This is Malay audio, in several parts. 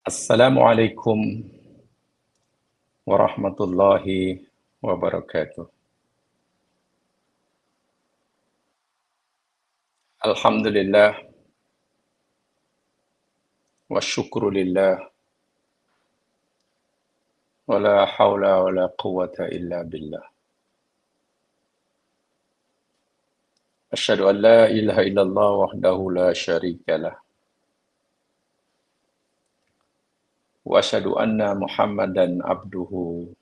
Assalamualaikum warahmatullahi wabarakatuh. Alhamdulillah wa syukru lillah wa la hawla wa la quwwata illa billah. Asyhadu an la ilaha illallah wahdahu la syarika lah. Wa asyhadu anna Muhammadan abduhu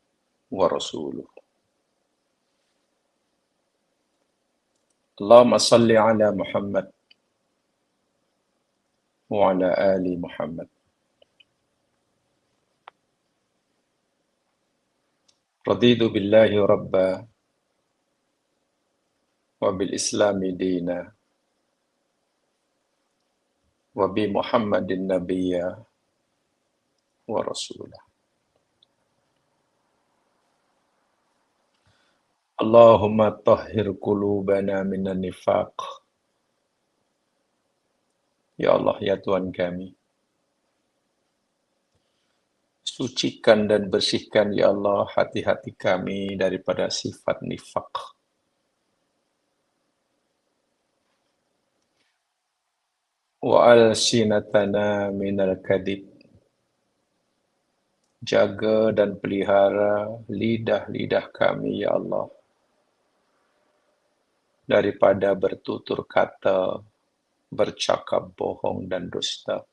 wa rasuluh. Allahumma salli ala Muhammad wa ala ali Muhammad. Raditu billahi rabba wa bil islami dina wa bi Muhammadin nabiyya wa rasulah. Allahumma tahhir qulubana minan nifaq. Ya Allah, ya Tuhan kami, sucikan dan bersihkan ya Allah hati-hati kami daripada sifat nifak. Wa alsinatana minal kadib. Jaga dan pelihara lidah-lidah kami ya Allah daripada bertutur kata, bercakap bohong dan dusta.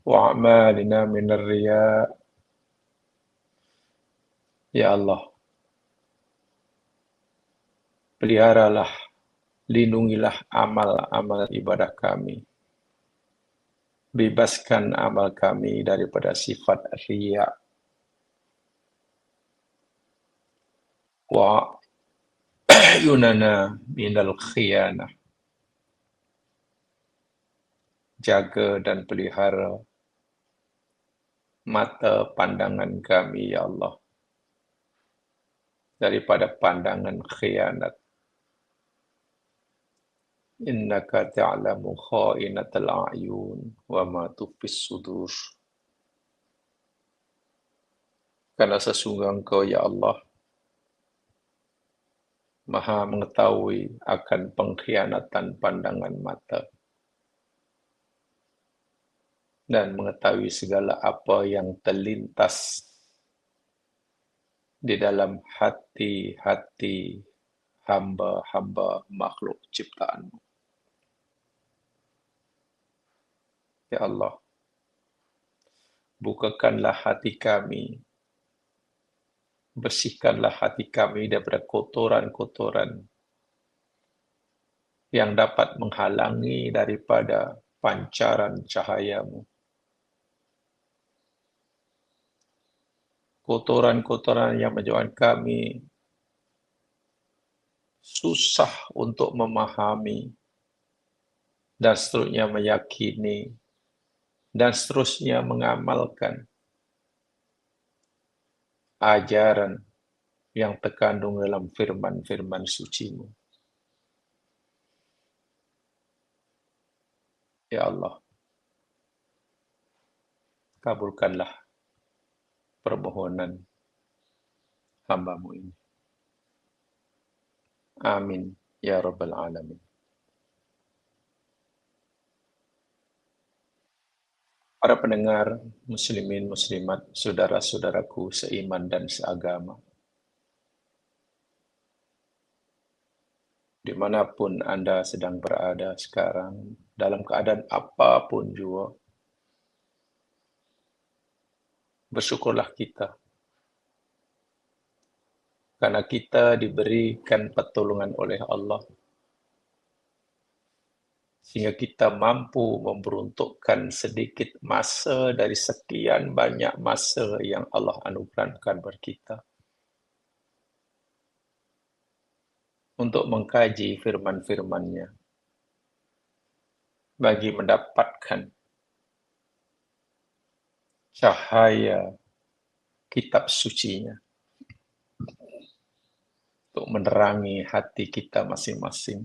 Wa a'malina minar riya. Ya Allah, peliharalah, lindungilah amal-amal ibadah kami. Bebaskan amal kami daripada sifat riya. Wa yunana minal khiyanah. Jaga dan pelihara mata pandangan kami, ya Allah, daripada pandangan khianat. Innaka ta'lamu kha'inatal a'yun wa ma tukhfis sudur. Karena sesungguhnya Engkau, ya Allah, Maha mengetahui akan pengkhianatan pandangan mata dan mengetahui segala apa yang terlintas di dalam hati-hati hamba-hamba makhluk ciptaan-Mu. Ya Allah, bukakanlah hati kami, bersihkanlah hati kami daripada kotoran-kotoran yang dapat menghalangi daripada pancaran cahaya-Mu. Kotoran-kotoran yang menyebabkan kami susah untuk memahami dan seterusnya meyakini dan seterusnya mengamalkan ajaran yang terkandung dalam firman-firman suci-Mu. Ya Allah, kabulkanlah permohonan hamba-Mu ini. Amin ya rabbal alamin. Para pendengar, muslimin, muslimat, saudara-saudaraku seiman dan seagama, dimanapun Anda sedang berada sekarang, dalam keadaan apapun juga, bersyukurlah kita, karena kita diberikan pertolongan oleh Allah, sehingga kita mampu memperuntukkan sedikit masa dari sekian banyak masa yang Allah anugerahkan kepada kita untuk mengkaji firman-firman-Nya, bagi mendapatkan cahaya kitab suci-Nya untuk menerangi hati kita masing-masing.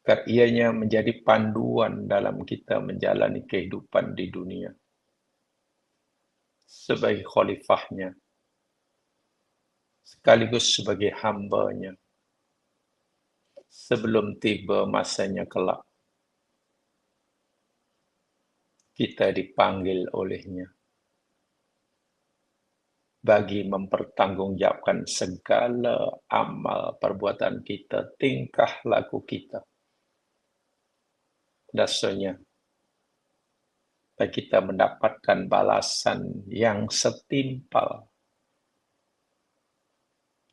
agar ianya menjadi panduan dalam kita menjalani kehidupan di dunia sebagai khalifahnya, sekaligus sebagai hambanya sebelum tiba masanya kelak kita dipanggil olehnya bagi mempertanggungjawabkan segala amal perbuatan kita, tingkah laku kita. Dasarnya, kita mendapatkan balasan yang setimpal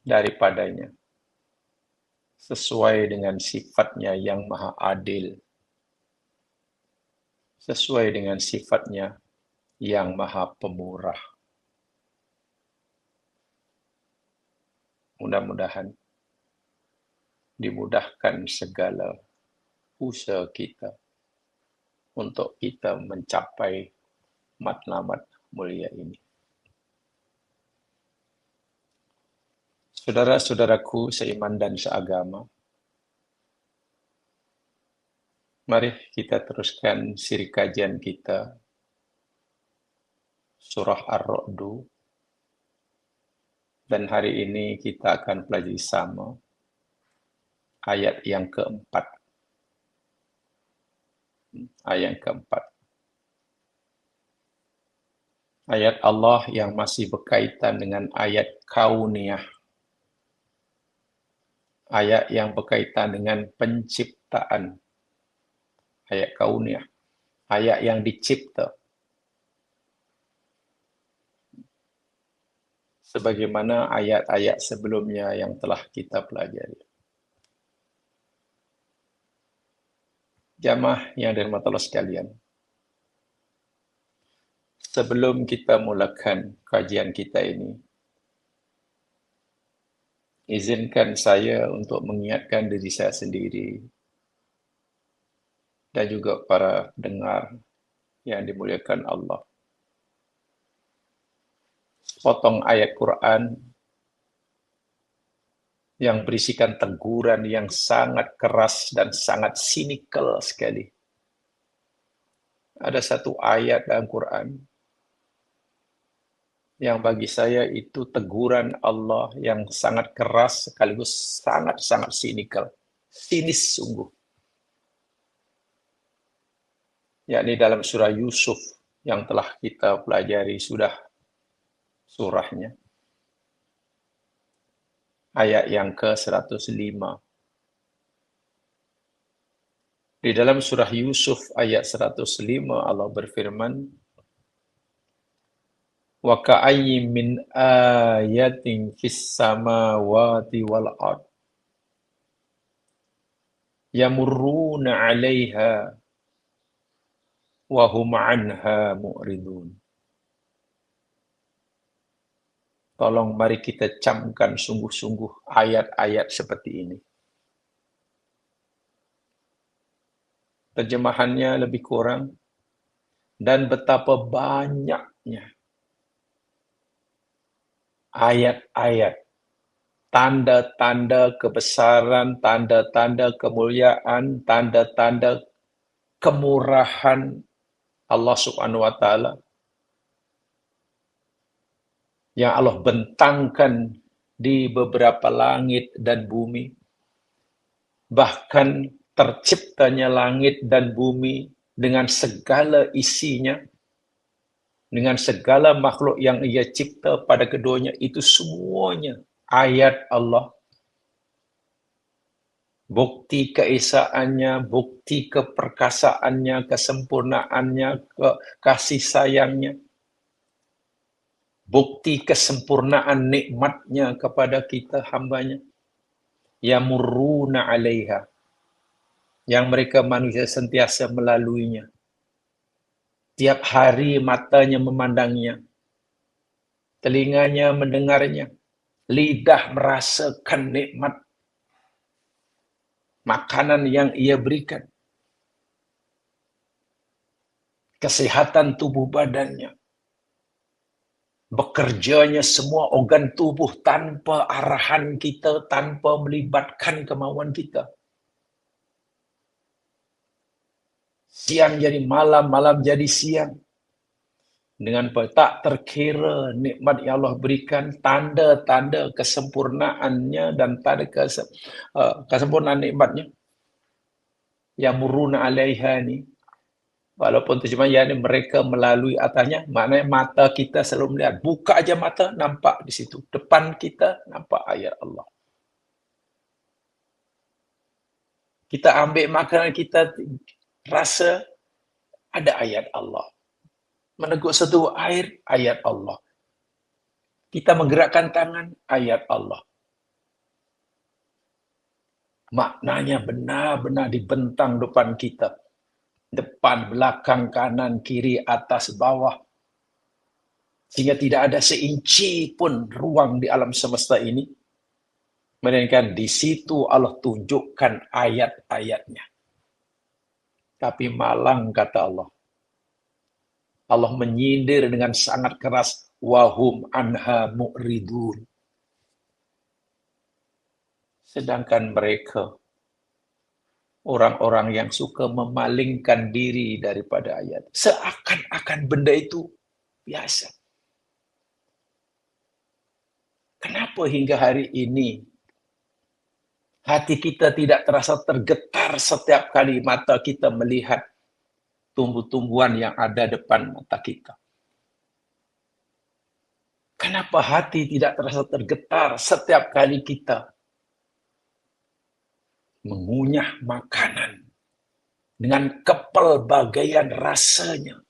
daripadanya, sesuai dengan sifatnya yang maha adil, sesuai dengan sifatnya yang maha pemurah. Mudah-mudahan dimudahkan segala usaha kita untuk kita mencapai matlamat mulia ini. Saudara-saudaraku seiman dan seagama, mari kita teruskan siri kajian kita, Surah Ar-Ra'du, dan hari ini kita akan pelajari sama ayat yang keempat. Ayat keempat. Ayat Allah yang masih berkaitan dengan ayat kauniyah. Ayat yang berkaitan dengan penciptaan. Ayat kauniyah. Ayat yang dicipta. Sebagaimana ayat-ayat sebelumnya yang telah kita pelajari. Jamaah yang dirahmati Allah sekalian, sebelum kita mulakan kajian kita ini, izinkan saya untuk mengingatkan diri saya sendiri dan juga para pendengar yang dimuliakan Allah. Potong ayat Quran yang berisikan teguran yang sangat keras dan sangat sinikal sekali. Ada satu ayat dalam Quran yang bagi saya itu teguran Allah yang sangat keras sekaligus sangat-sangat sinikal. Sinis sungguh. Yakni dalam surah Yusuf yang telah kita pelajari sudah surahnya. Ayat yang ke-105. Di dalam surah Yusuf ayat 105 Allah berfirman, wa ka'ayyin min ayatin fis samawati wal ard yamurruna 'alaiha wa hum 'anha mu'ridun. Tolong mari kita camkan sungguh-sungguh ayat-ayat seperti ini. Terjemahannya lebih kurang, dan betapa banyaknya ayat-ayat, tanda-tanda kebesaran, tanda-tanda kemuliaan, tanda-tanda kemurahan Allah Subhanahu wa taala yang Allah bentangkan di beberapa langit dan bumi. Bahkan terciptanya langit dan bumi dengan segala isinya, dengan segala makhluk yang ia cipta pada keduanya, itu semuanya ayat Allah. Bukti keesaannya, bukti keperkasaannya, kesempurnaannya, kasih sayangnya. Bukti kesempurnaan nikmatnya kepada kita hambanya. Yamurruna 'alaiha. Yang mereka manusia sentiasa melaluinya. Tiap hari matanya memandangnya. Telinganya mendengarnya. Lidah merasakan nikmat makanan yang ia berikan. Kesehatan tubuh badannya. Bekerjanya semua organ tubuh tanpa arahan kita, tanpa melibatkan kemauan kita. Siang jadi malam, malam jadi siang. Dengan tak terkira nikmat yang Allah berikan, tanda-tanda kesempurnaannya dan tanda kesempurnaan nikmatnya. Yamuruna 'alaiha ni. Walaupun terjemahan ni mereka melalui atasnya, maknanya mata kita selalu melihat. Buka aja mata, nampak di situ. Depan kita, nampak ayat Allah. Kita ambil makanan, kita rasa ada ayat Allah. Meneguk setelah air, ayat Allah. Kita menggerakkan tangan, ayat Allah. Maknanya benar-benar dibentang depan kita. Depan, belakang, kanan, kiri, atas, bawah. Sehingga tidak ada seinci pun ruang di alam semesta ini. Melainkan di situ Allah tunjukkan ayat-ayatnya. Tapi malang kata Allah. Allah menyindir dengan sangat keras. Wahum anha mu'ridun. Sedangkan mereka, orang-orang yang suka memalingkan diri daripada ayat. Seakan-akan benda itu biasa. Kenapa hingga hari ini hati kita tidak terasa tergetar setiap kali mata kita melihat tumbuh-tumbuhan yang ada depan mata kita? Kenapa hati tidak terasa tergetar setiap kali kita mengunyah makanan dengan kepelbagaian rasanya,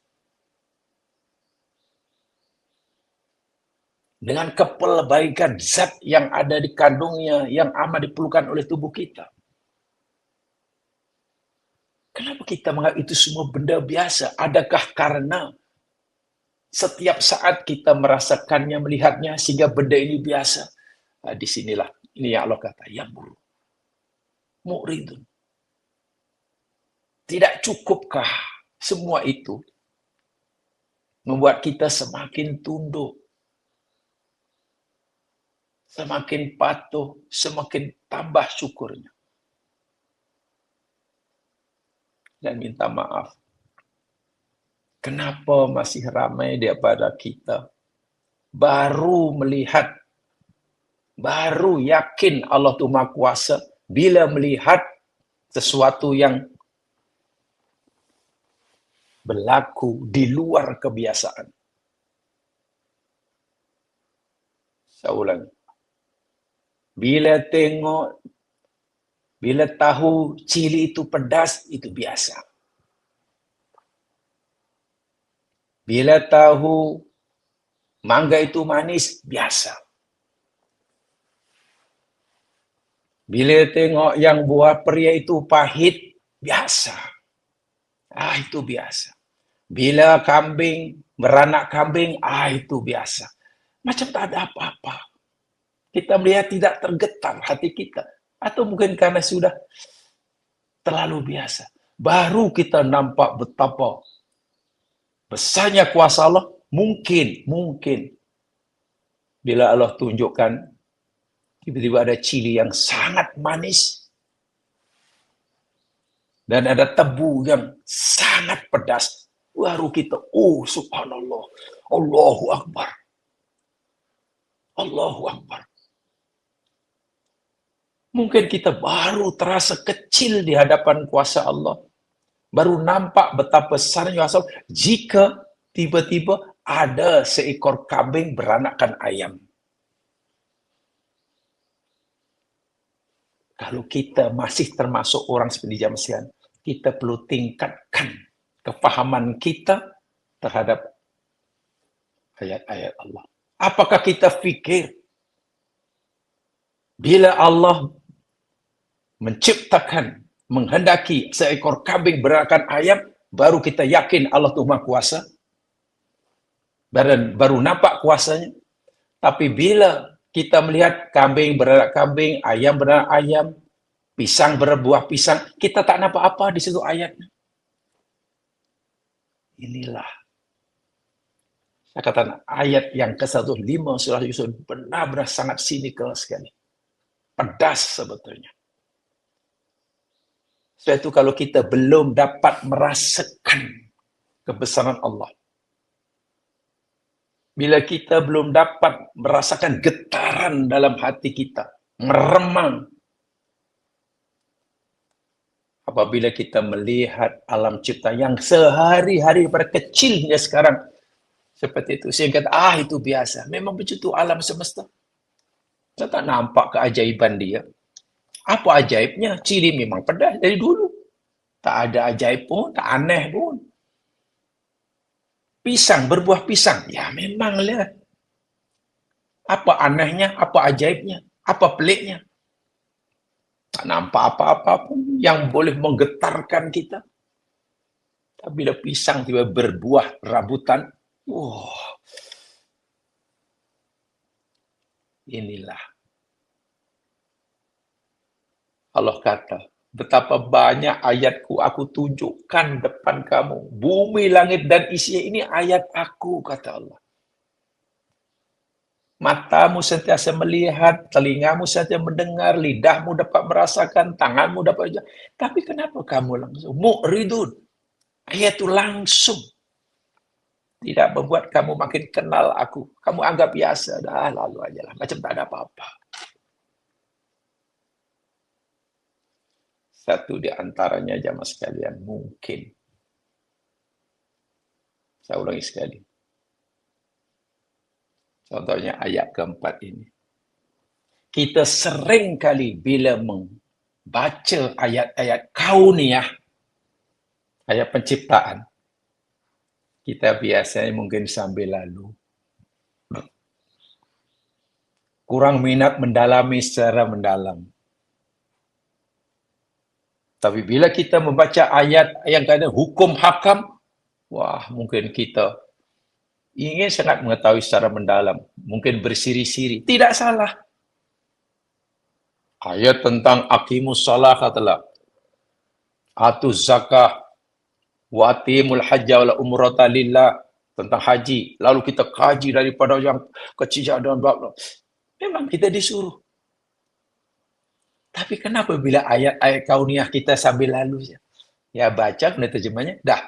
dengan kepelbagaian zat yang ada di kandungnya, yang amat diperlukan oleh tubuh kita? Kenapa kita menganggap itu semua benda biasa? Adakah karena setiap saat kita merasakannya, melihatnya, sehingga benda ini biasa? Disinilah, ini yang Allah kata, ya buruk. Mu'ridun. Tidak cukupkah semua itu membuat kita semakin tunduk, semakin patuh, semakin tambah syukurnya? Dan minta maaf. Kenapa masih ramai daripada kita baru melihat, baru yakin Allah itu Maha Kuasa bila melihat sesuatu yang berlaku di luar kebiasaan. Saya ulangi. Bila tahu cili itu pedas, itu biasa. Bila tahu mangga itu manis, biasa. Bila tengok yang buah peri itu pahit, biasa. Itu biasa. Bila beranak kambing, itu biasa. Macam tak ada apa-apa. Kita melihat tidak tergetar hati kita. Atau mungkin karena sudah terlalu biasa. Baru kita nampak betapa besarnya kuasa Allah. Mungkin. Bila Allah tunjukkan, tiba-tiba ada cili yang sangat manis. Dan ada tebu yang sangat pedas. Baru kita, subhanallah. Allahu Akbar. Allahu Akbar. Mungkin kita baru terasa kecil di hadapan kuasa Allah. Baru nampak betapa besarnya kuasa Allah jika tiba-tiba ada seekor kambing beranakkan ayam. Kalau kita masih termasuk orang seperti zaman sekarang, kita perlu tingkatkan kefahaman kita terhadap ayat-ayat Allah. Apakah kita fikir bila Allah menciptakan, menghendaki seekor kambing beranakkan ayam, baru kita yakin Allah itu Maha Kuasa? Baru nampak kuasanya. Tapi bila kita melihat kambing beranak kambing, ayam beranak ayam, pisang berbuah pisang, kita tak nampak apa di situ ayatnya. Inilah saya katakan ayat yang ke-105 surah Yusuf benar-benar sangat sinikal sekali. Pedas sebetulnya. Sebab itu kalau kita belum dapat merasakan kebesaran Allah, bila kita belum dapat merasakan getaran dalam hati kita, meremang, apabila kita melihat alam cipta yang sehari-hari pada kecilnya sekarang, seperti itu, saya kata, itu biasa. Memang begitu alam semesta. Saya tak nampak keajaiban dia. Apa ajaibnya? Cili memang pedas dari dulu. Tak ada ajaib pun, tak aneh pun. Pisang, berbuah pisang. Ya memanglah. Apa anehnya, apa ajaibnya, apa peliknya. Tak nampak apa-apa pun yang boleh menggetarkan kita. Tapi bila pisang tiba berbuah rambutan, inilah. Allah kata, betapa banyak ayatku aku tunjukkan depan kamu. Bumi, langit, dan isinya ini ayat aku, kata Allah. Matamu sentiasa melihat, telingamu sentiasa mendengar, lidahmu dapat merasakan, tanganmu dapat... Tapi kenapa kamu langsung? Mu'ridun. Ayat itu langsung. Tidak membuat kamu makin kenal aku. Kamu anggap biasa. Dah, lalu aja lah. Macam tak ada apa-apa. Satu di antaranya, jamaah sekalian, mungkin. Saya ulangi sekali. Contohnya ayat keempat ini. Kita sering kali bila membaca ayat-ayat kauniyah, ayat penciptaan, kita biasanya mungkin sambil lalu. Kurang minat mendalami secara mendalam. Tapi bila kita membaca ayat yang kata hukum hakam, wah, mungkin kita ingin sangat mengetahui secara mendalam. Mungkin bersiri-siri. Tidak salah. Ayat tentang aqimus salah katalah. Atuz zakah. Wa atimul hajja wal umrata lillah. Tentang haji. Lalu kita kaji daripada yang kecil dan bab. Memang kita disuruh. Tapi kenapa bila ayat-ayat kauniyah kita sambil lalu? Ya baca, kena terjemahnya. Dah.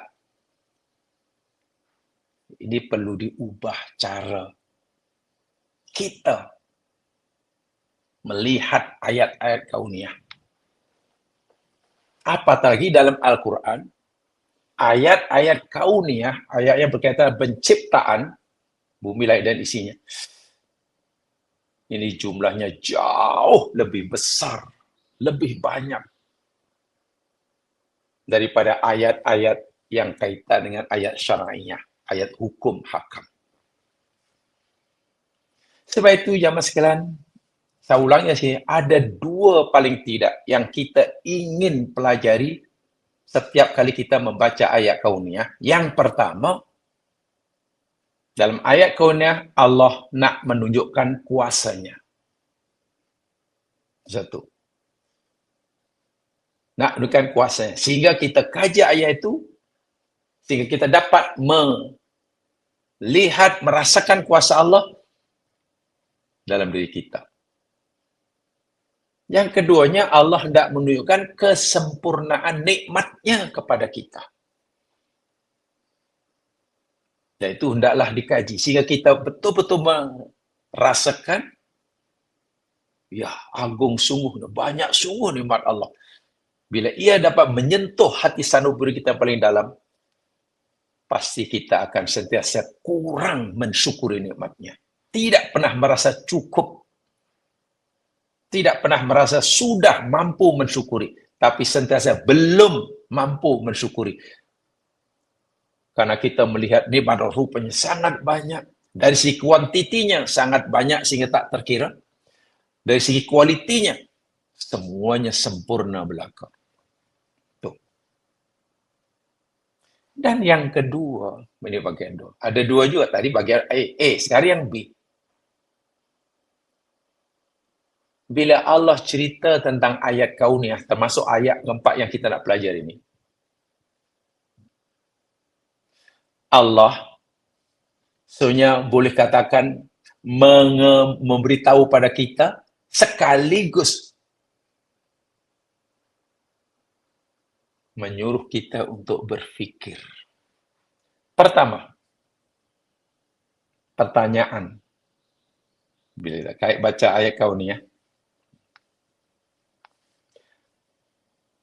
Ini perlu diubah cara kita melihat ayat-ayat kauniyah. Apatah lagi dalam Al-Quran, ayat-ayat kauniyah, ayat yang berkaitan penciptaan bumi, langit dan isinya. Ini jumlahnya jauh lebih besar, lebih banyak daripada ayat-ayat yang kaitan dengan ayat syar'iyah, ayat hukum hakam. Sebab itu, jamaah sekalian, saya ulangnya sih, ada dua paling tidak yang kita ingin pelajari setiap kali kita membaca ayat kauniyah. Yang pertama, dalam ayat kauniyah, Allah nak menunjukkan kuasanya. Satu. Nak menunjukkan kuasanya. Sehingga kita kaji ayat itu, sehingga kita dapat melihat, merasakan kuasa Allah dalam diri kita. Yang keduanya, Allah hendak menunjukkan kesempurnaan nikmatnya kepada kita. Dan itu hendaklah dikaji. Sehingga kita betul-betul merasakan, ya agung sungguh, banyak sungguh nikmat Allah. Bila ia dapat menyentuh hati sanubari kita paling dalam, pasti kita akan sentiasa kurang mensyukuri nikmatnya. Tidak pernah merasa cukup. Tidak pernah merasa sudah mampu mensyukuri. Tapi sentiasa belum mampu mensyukuri. Karena kita melihat nikmat rupanya sangat banyak. Dari segi kuantitinya sangat banyak sehingga tak terkira. Dari segi kualitinya, semuanya sempurna belaka. Tuh. Dan yang kedua, ini bagian dua. Ada dua juga tadi bagian A. Sekarang yang B. Bila Allah cerita tentang ayat kauniyah, termasuk ayat keempat yang kita nak pelajari ini. Allah sebenarnya boleh katakan memberitahu pada kita sekaligus menyuruh kita untuk berfikir. Pertama, pertanyaan. Bila kayak baca ayat kau ni ya.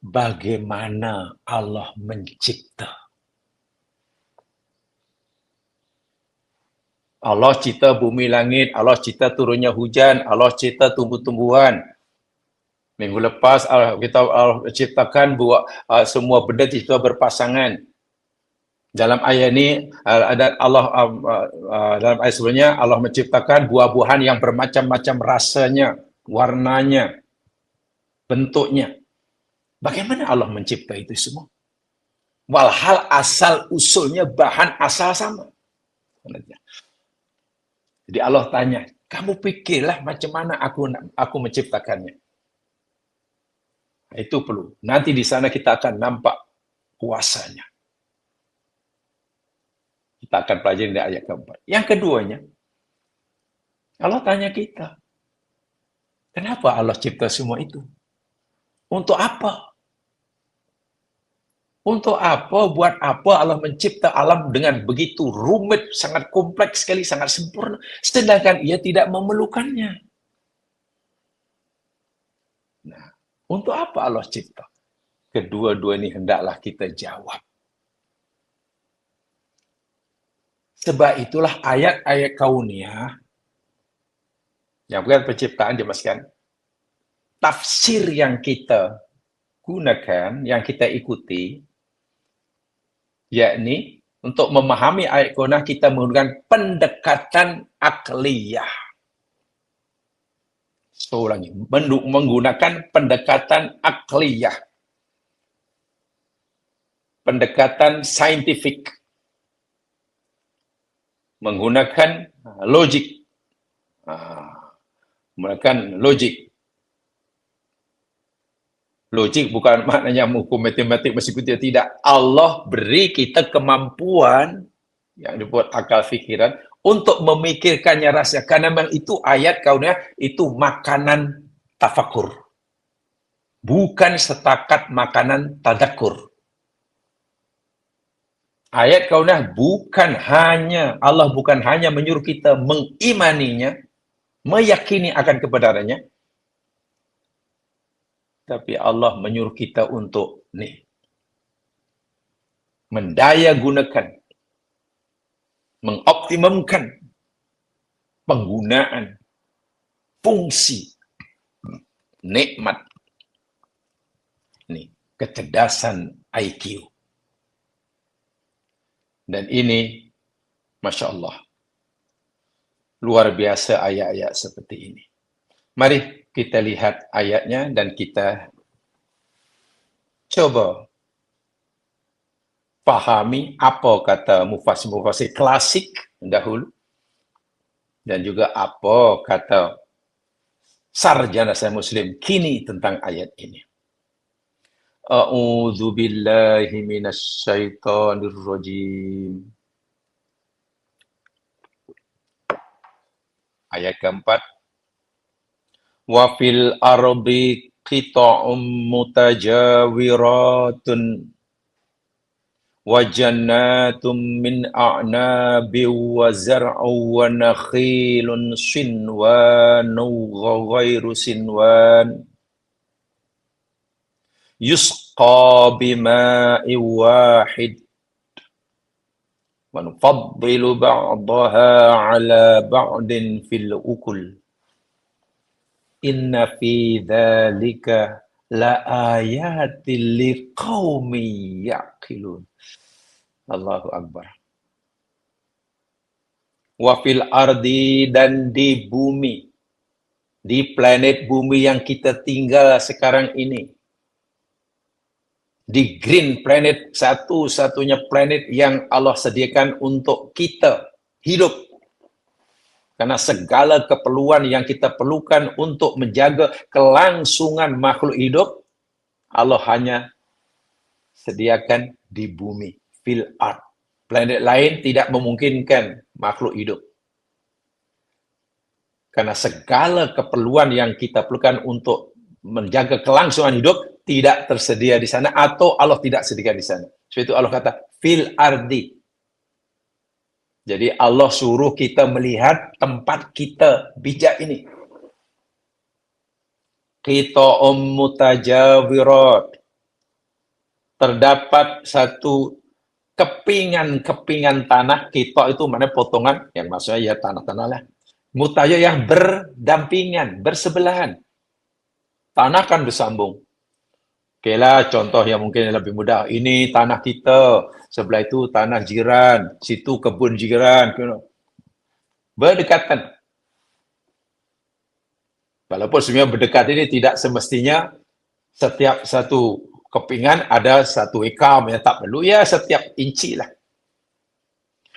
Bagaimana Allah mencipta? Allah cipta bumi langit, Allah cipta turunnya hujan, Allah cipta tumbuh-tumbuhan. Minggu lepas kita ciptakan buat semua benda cipta berpasangan. Dalam ayat ini ada Allah dalam ayat sebelumnya Allah menciptakan buah-buahan yang bermacam-macam rasanya, warnanya, bentuknya. Bagaimana Allah mencipta itu semua? Walhal asal usulnya bahan asal sama. Jadi Allah tanya, kamu pikirlah macam mana aku menciptakannya. Itu perlu. Nanti di sana kita akan nampak kuasanya. Kita akan pelajari di ayat keempat. Yang keduanya, Allah tanya kita, kenapa Allah cipta semua itu? Untuk apa? Untuk apa, buat apa Allah mencipta alam dengan begitu rumit, sangat kompleks sekali, sangat sempurna, sedangkan ia tidak memerlukannya. Nah, untuk apa Allah cipta? Kedua-dua ini hendaklah kita jawab. Sebab itulah ayat-ayat kauniyah yang bukan penciptaan dimasukkan. Tafsir yang kita gunakan, yang kita ikuti, yakni untuk memahami ayat kauniyah kita menggunakan pendekatan akliyah. Ulangi, menggunakan pendekatan akliyah. Pendekatan saintifik. Menggunakan logik. Menggunakan logik. Logik bukan maknanya hukum matematik meskipun tidak. Allah beri kita kemampuan yang dibuat akal fikiran untuk memikirkannya rasa. Karena memang itu ayat kauniyah itu makanan tafakur. Bukan setakat makanan tadakur. Ayat kauniyah Allah bukan hanya menyuruh kita mengimaninya, meyakini akan kebenarannya, tapi Allah menyuruh kita untuk mendaya gunakan, mengoptimumkan penggunaan fungsi nikmat kecerdasan IQ. Dan ini, Masya Allah, luar biasa ayat-ayat seperti ini. Mari kita lihat ayatnya dan kita coba pahami apa kata mufassir-mufassir klasik dahulu dan juga apa kata sarjana saya Muslim kini tentang ayat ini. A'udzu billahi minasy syaithanir rajim. Ayat keempat. Wa fil ardi qita'um mutajawiratun wa jannatum min a'nabin wa zar'un wa nakhilun sinwanu ghairu sinwan yusqa bima'i wahid wa nufaddilu ba'daha 'ala ba'din fil ukul inna fi dzalika la ayatin liqaumin yaqilun. Allahu akbar. Wa fil ardi, dan di bumi, di planet bumi yang kita tinggal sekarang ini, di green planet, satu-satunya planet yang Allah sediakan untuk kita hidup. Karena segala keperluan yang kita perlukan untuk menjaga kelangsungan makhluk hidup, Allah hanya sediakan di bumi, fil ard. Planet lain tidak memungkinkan makhluk hidup. Karena segala keperluan yang kita perlukan untuk menjaga kelangsungan hidup tidak tersedia di sana atau Allah tidak sedia di sana. Sebab itu Allah kata fil ardi. Jadi Allah suruh kita melihat tempat kita bijak ini. Kita mutajawirat. Terdapat satu kepingan-kepingan tanah, kita itu mana potongan, yang maksudnya ya tanah-tanah lah. Mutaja yang berdampingan, bersebelahan. Tanah kan bersambung. Oke lah, contoh yang mungkin lebih mudah. Ini tanah kita, sebelah itu tanah jiran, situ kebun jiran. Berdekatan. Walaupun sebenarnya berdekat ini tidak semestinya setiap satu kepingan ada satu ekam, ya tak perlu. Ya setiap inci lah.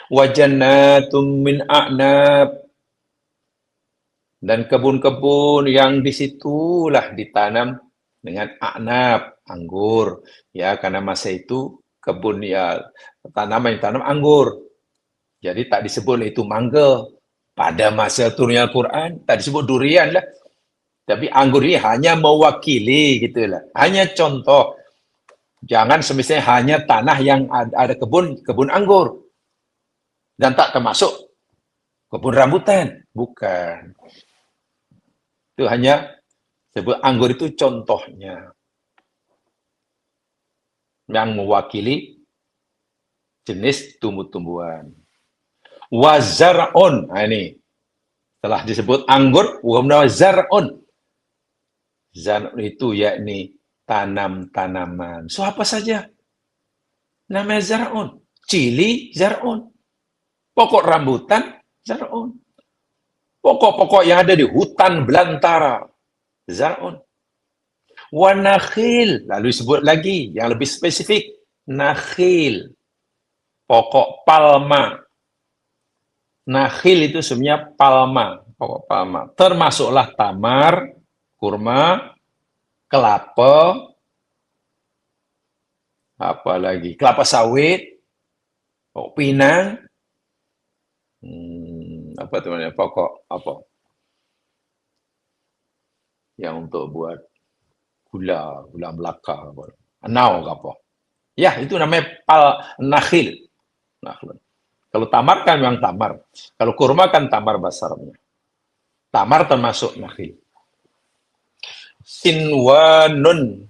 Wajannatum min a'nab. Dan kebun-kebun yang disitulah ditanam dengan a'nab, anggur. Ya, karena masa itu kebun ya tanaman yang tanam anggur. Jadi tak disebut itu mangga. Pada masa turunnya Al-Quran, tak disebut durian lah. Tapi anggur ini hanya mewakili gitulah. Hanya contoh. Jangan semestinya hanya tanah yang ada kebun anggur. Dan tak termasuk kebun rambutan. Bukan. Itu hanya sebut anggur itu contohnya. Yang mewakili jenis tumbuh-tumbuhan. Wazar'un. Nah ini. Setelah disebut anggur, wazar'un. Zar'un itu yakni tanam-tanaman. So apa saja? Namanya zar'un. Cili, zar'un. Pokok rambutan, zar'un. Pokok-pokok yang ada di hutan belantara, zar'un. Wanakhil, lalu disebut lagi yang lebih spesifik, nakhil. Pokok palma. Nakhil itu sebenarnya palma, pokok palma. Termasuklah tamar, kurma, kelapa, apa lagi? Kelapa sawit, pokok pinang, apa itu namanya? Pokok apa? Yang untuk buat gula Melaka, anau apa? Ya, itu namanya nakhil. Nakhil. Kalau tamar kan memang tamar. Kalau kurma kan tamar basarnya. Tamar termasuk nakhil. Sinwanun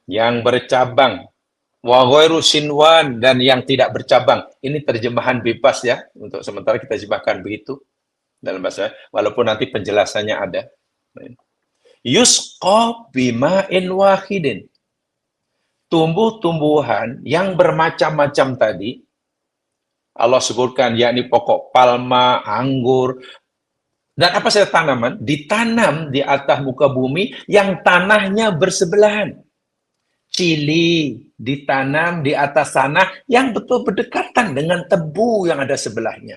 yang bercabang. Wa ghairu sinwan dan yang tidak bercabang. Ini terjemahan bebas ya. Untuk sementara kita terjemahkan begitu dalam bahasa. Walaupun nanti penjelasannya ada. Yusqa bima'in wahidin. Tumbuh-tumbuhan yang bermacam-macam tadi, Allah sebutkan yakni pokok palma, anggur, dan apa saja tanaman, ditanam di atas muka bumi yang tanahnya bersebelahan. Cili ditanam di atas tanah yang betul berdekatan dengan tebu yang ada sebelahnya.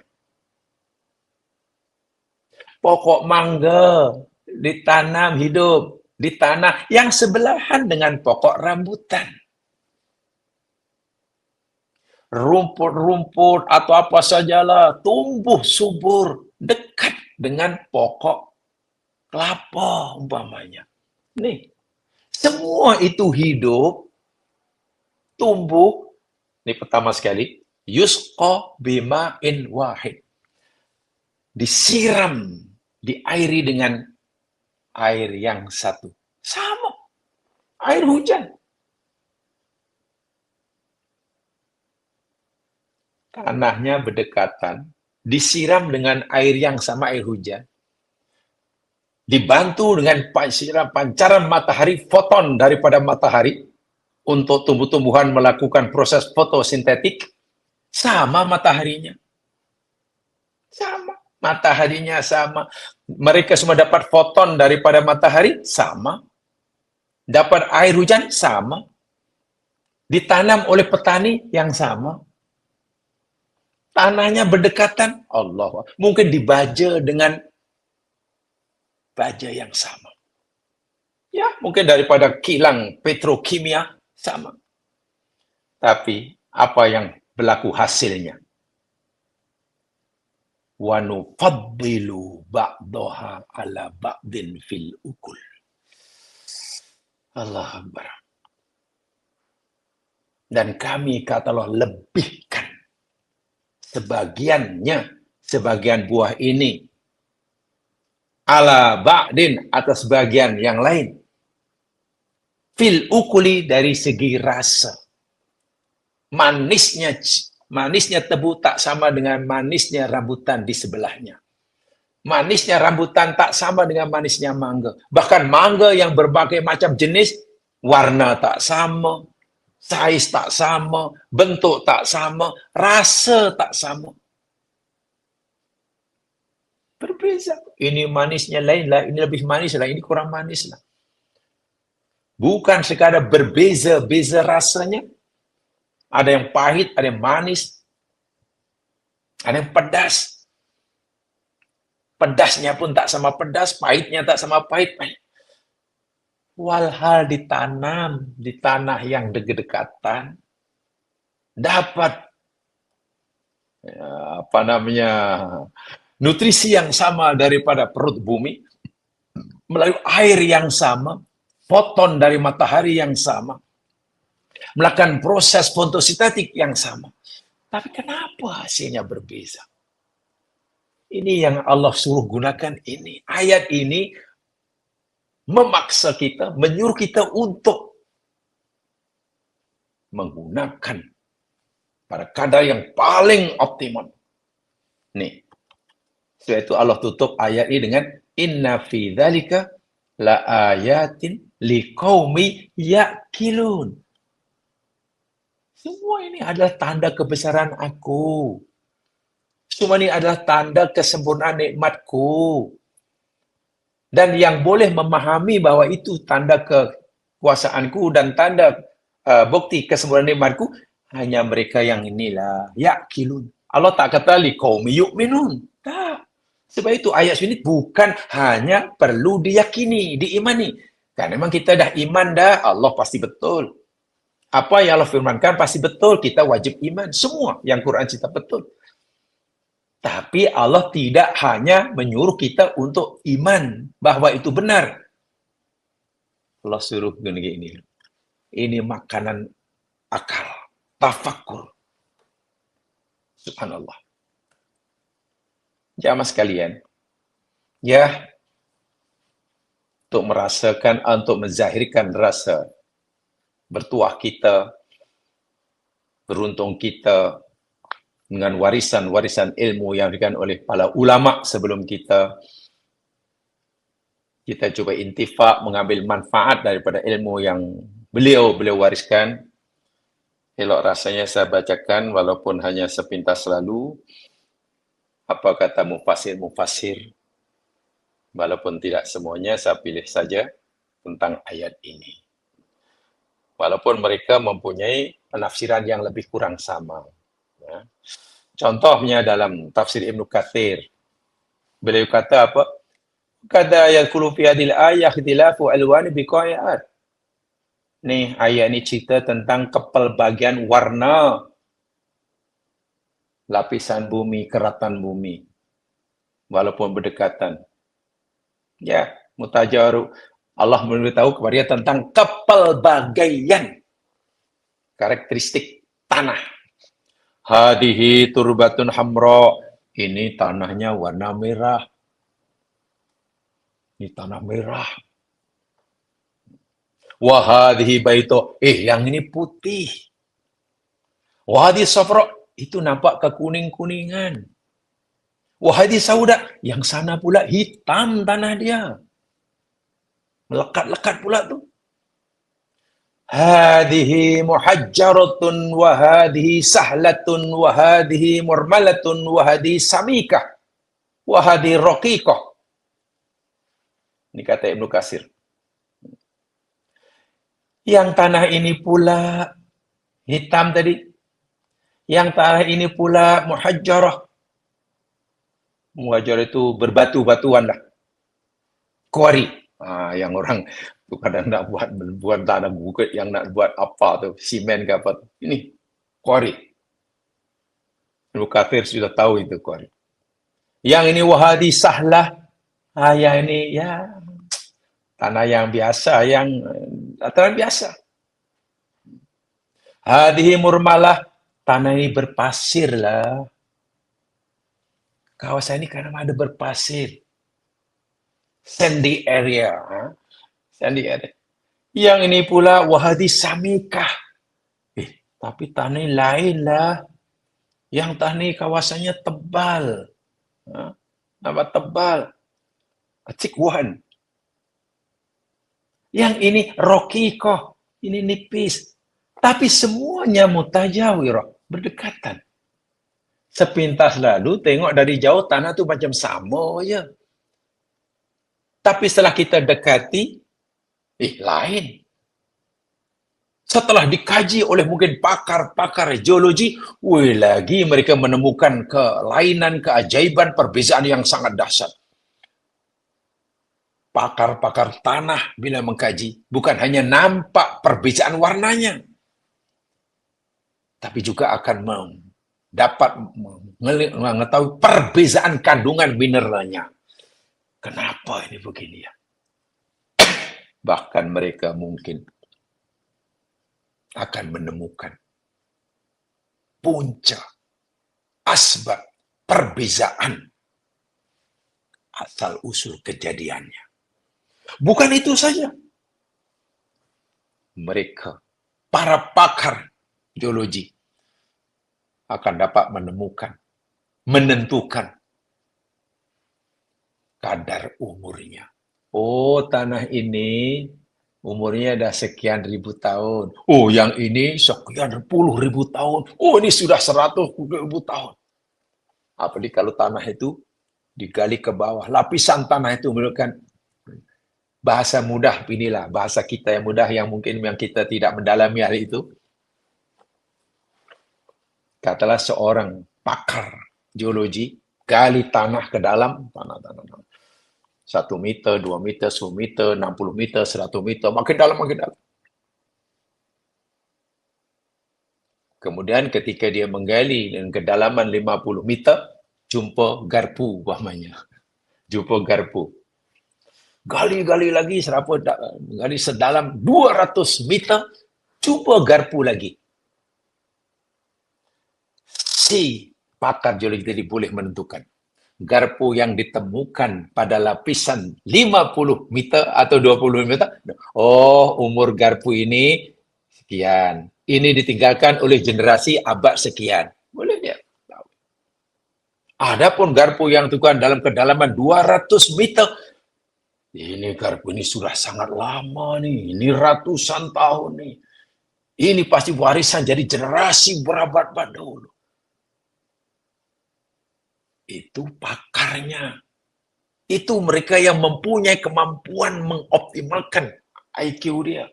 Pokok mangga ditanam hidup di tanah yang sebelahan dengan pokok rambutan. Rumput-rumput atau apa sajalah tumbuh subur dekat dengan pokok kelapa umpamanya. Nih, semua itu hidup, tumbuh. Ini pertama sekali, yusqa bima'in wahid. Disiram, diairi dengan air yang satu. Sama, air hujan. Tanahnya berdekatan, disiram dengan air yang sama, air hujan. Dibantu dengan pancaran matahari, foton daripada matahari, untuk tumbuh-tumbuhan melakukan proses fotosintetik, sama mataharinya. Sama. Mataharinya sama. Mereka semua dapat foton daripada matahari, sama. Dapat air hujan, sama. Ditanam oleh petani yang sama. Tanahnya berdekatan, Allah. Mungkin dibaja dengan baja yang sama. Ya, mungkin daripada kilang petrokimia, sama. Tapi, apa yang berlaku hasilnya? Wa nufaddilu ba'daha ala ba'din fil ukul. Allah Akbar. Dan kami, kata Allah, lebihkan sebagian buah ini ala ba'din, atas bagian yang lain, fil ukuli, dari segi rasa. Manisnya tebu tak sama dengan manisnya rambutan di sebelahnya. Manisnya rambutan tak sama dengan manisnya mangga. Bahkan mangga yang berbagai macam jenis, warna tak sama, size tak sama, bentuk tak sama, rasa tak sama. Berbeza. Ini manisnya lain lah, ini lebih manis lah, ini kurang manis lah. Bukan sekadar berbeza-beza rasanya. Ada yang pahit, ada yang manis, ada yang pedas. Pedasnya pun tak sama pedas, pahitnya tak sama pahit. Walhal ditanam di tanah yang dekatan, dapat nutrisi yang sama daripada perut bumi, melalui air yang sama, foton dari matahari yang sama, melakukan proses fotosintetik yang sama. Tapi kenapa hasilnya berbeza? Ini yang Allah suruh gunakan ini. Ayat ini memaksa kita, menyuruh kita untuk menggunakan pada kadar yang paling optimal. Nih. Setelah itu Allah tutup ayat ini dengan inna fi dzalika la ayatin liqaumi yaqilun. Semua ini adalah tanda kebesaran aku. Semua ini adalah tanda kesempurnaan nikmatku. Dan yang boleh memahami bahwa itu tanda kekuasaanku dan tanda bukti kesempurnaan nikmatku hanya mereka yang inilah, yaqilun. Allah tak kata liqaumi yu'minun. Tak. Sebab itu ayat ini bukan hanya perlu diyakini, diimani. Karena memang kita dah iman dah, Allah pasti betul. Apa yang Allah firmankan pasti betul, kita wajib iman. Semua yang Quran cerita betul. Tapi Allah tidak hanya menyuruh kita untuk iman bahwa itu benar. Allah suruh gini. Ini makanan akal, tafakkur. Subhanallah. Jamaah sekalian, ya, untuk merasakan, untuk menzahirkan rasa bertuah kita, beruntung kita dengan warisan-warisan ilmu yang diberikan oleh para ulama sebelum kita. Kita coba intifak, mengambil manfaat daripada ilmu yang beliau wariskan. Elok rasanya saya bacakan walaupun hanya sepintas lalu. Apa kata mufasir, walaupun tidak semuanya, saya pilih saja tentang ayat ini. Walaupun mereka mempunyai penafsiran yang lebih kurang sama. Ya. Contohnya dalam tafsir Ibnu Katsir, beliau kata apa? Kada yakulu fi hadil ayat ikhtilafu alwani biqayat. Nih, ayat ini cerita tentang kepelbagian warna lapisan bumi, keratan bumi, walaupun berdekatan. Ya, mutajaru. Allah memberitahu kepada dia tentang kepelbagaian karakteristik tanah. Hadihi turbatun hamra. Ini tanahnya warna merah. Ini tanah merah. Wahadihi baito. Yang ini putih. Wahadihi safra. Itu nampak kekuning-kuningan. Wahadihi sauda. Yang sana pula hitam tanah dia. Melekat-lekat pula tu. Hadihi muhajjaratun wa hadihi sahlatun wa hadihi murmalatun wa hadihi samikah wa hadihi raqiqah. Ini kata Ibnu Katsir. Yang tanah ini pula hitam tadi. Yang tanah ini pula muhajjarah. Muhajjarah itu berbatu-batuan lah. Kuari. Yang orang tu kadang nak buat tanah bukit, yang nak buat apa tu, simen ke apa tu. Ini kuari. Ibnu Katsir sudah tahu itu kuari. Yang ini wahadi sahlah. Yang ini ya tanah yang biasa, yang dataran biasa. Hadhihi murmalah, tanah ini berpasir lah. Kawasan ini karena ada berpasir. Sandy area. Sandy area. Yang ini pula wahadi samikah. Tapi tanah ini lain lah. Yang tanah ini kawasannya tebal. Nama tebal. Cikwan. Yang ini rokikoh. Ini nipis. Tapi semuanya mutajawirah. Berdekatan. Sepintas lalu tengok dari jauh tanah tu macam sama je. Tapi setelah kita dekati, lain. Setelah dikaji oleh mungkin pakar-pakar geologi, lagi mereka menemukan kelainan, keajaiban, perbezaan yang sangat dahsyat. Pakar-pakar tanah bila mengkaji, bukan hanya nampak perbezaan warnanya, tapi juga akan dapat mengetahui perbezaan kandungan mineralnya. Kenapa ini begini ya? Bahkan mereka mungkin akan menemukan punca asbab perbezaan asal-usul kejadiannya. Bukan itu saja. Mereka, para pakar geologi, akan dapat menemukan, menentukan kadar umurnya. Oh, tanah ini umurnya dah sekian ribu tahun. Oh, yang ini sekian puluh ribu tahun. Oh, ini sudah 100.000 tahun. Apalagi kalau tanah itu digali ke bawah. Lapisan tanah itu menunjukkan bahasa mudah, inilah bahasa kita yang mudah yang mungkin yang kita tidak mendalami hal itu. Katalah seorang pakar geologi gali tanah ke dalam, tanah. 1 meter, 2 meter, 10 meter, 60 meter, 100 meter, makin dalam. Kemudian ketika dia menggali dengan kedalaman 50 meter, jumpa garpu umpamanya. Jumpa garpu. Gali lagi, gali sedalam 200 meter, jumpa garpu lagi. Si pakar geologi tadi boleh menentukan garpu yang ditemukan pada lapisan 50 meter atau 20 meter. Oh, umur garpu ini sekian. Ini ditinggalkan oleh generasi abad sekian. Boleh dia tahu. Adapun garpu yang ditemukan dalam kedalaman 200 meter, ini garpu ini sudah sangat lama nih. Ini ratusan tahun nih. Ini pasti warisan jadi generasi berabad-abad dahulu. Itu pakarnya. Itu mereka yang mempunyai kemampuan mengoptimalkan IQ dia.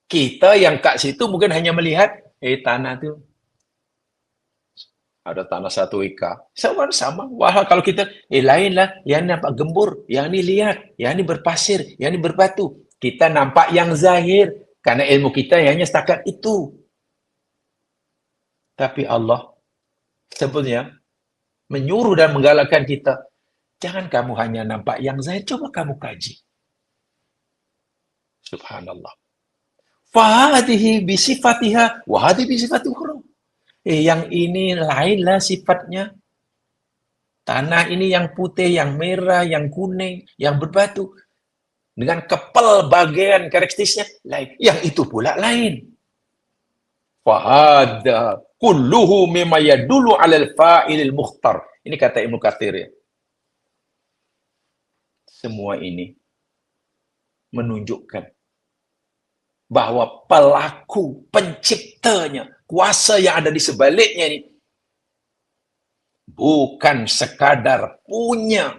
Kita yang kat situ mungkin hanya melihat, tanah tu ada tanah 1 ekar. Sama. Wah, kalau kita, lain lah. Yang ni nampak gembur, yang ni liat, yang ni berpasir, yang ni berbatu. Kita nampak yang zahir. Karena ilmu kita hanya setakat itu. Tapi Allah sebenarnya menyuruh dan menggalakkan kita, jangan kamu hanya nampak yang zahir, coba kamu kaji. Subhanallah. Fahadihi bisifatiha, wahadi bisifati ukhra. Yang ini lainlah sifatnya. Tanah ini yang putih, yang merah, yang kuning, yang berbatu. Dengan kepel bagian karakteristiknya lain. Yang itu pula lain. Fahada kulluhu mimma yadullu 'alal fa'ilil mukhtar. Ini kata Ibnu Katsir ya. Semua ini menunjukkan bahwa pelaku, penciptanya, kuasa yang ada di sebaliknya ini bukan sekadar punya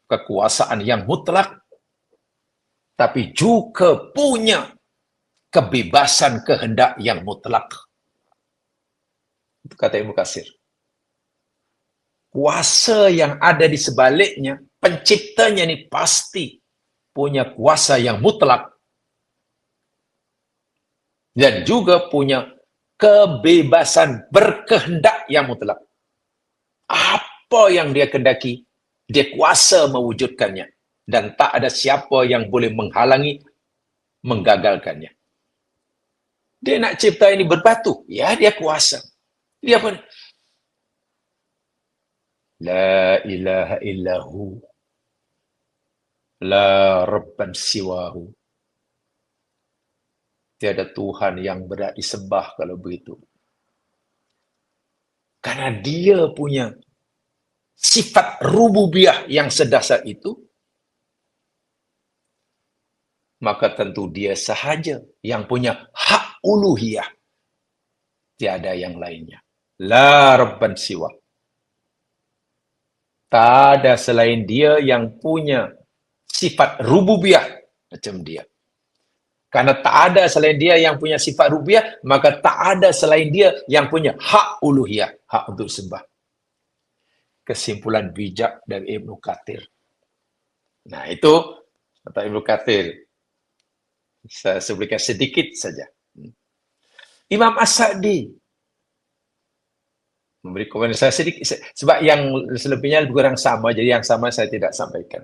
kekuasaan yang mutlak, tapi juga punya kebebasan kehendak yang mutlak. Itu kata Ibnu Katsir. Kuasa yang ada di sebaliknya, penciptanya ini pasti punya kuasa yang mutlak. Dan juga punya kebebasan berkehendak yang mutlak. Apa yang dia kehendaki, dia kuasa mewujudkannya. dan tak ada siapa yang boleh menghalangi, menggagalkannya. Dia nak cipta ini berbatu, ya dia kuasa. Dia apa? La ilaha illahu, la rabban siwahu. Tiada Tuhan yang berhak disembah kalau begitu. Karena dia punya sifat rububiyah yang sedasar itu, maka tentu dia sahaja yang punya hak uluhiyah. Tiada yang lainnya. La rabban siwa. Tak ada selain dia yang punya sifat rububiyah macam dia. Karena tak ada selain dia yang punya sifat rububiyah, maka tak ada selain dia yang punya hak uluhiyah, hak untuk sembah. Kesimpulan bijak dari Ibnu Katsir. Nah, itu kata Ibnu Katsir. Saya sebutkan sedikit saja. Imam As-Sa'di memberi komen saya sedikit, sebab yang selebihnya lebih kurang sama, jadi yang sama saya tidak sampaikan.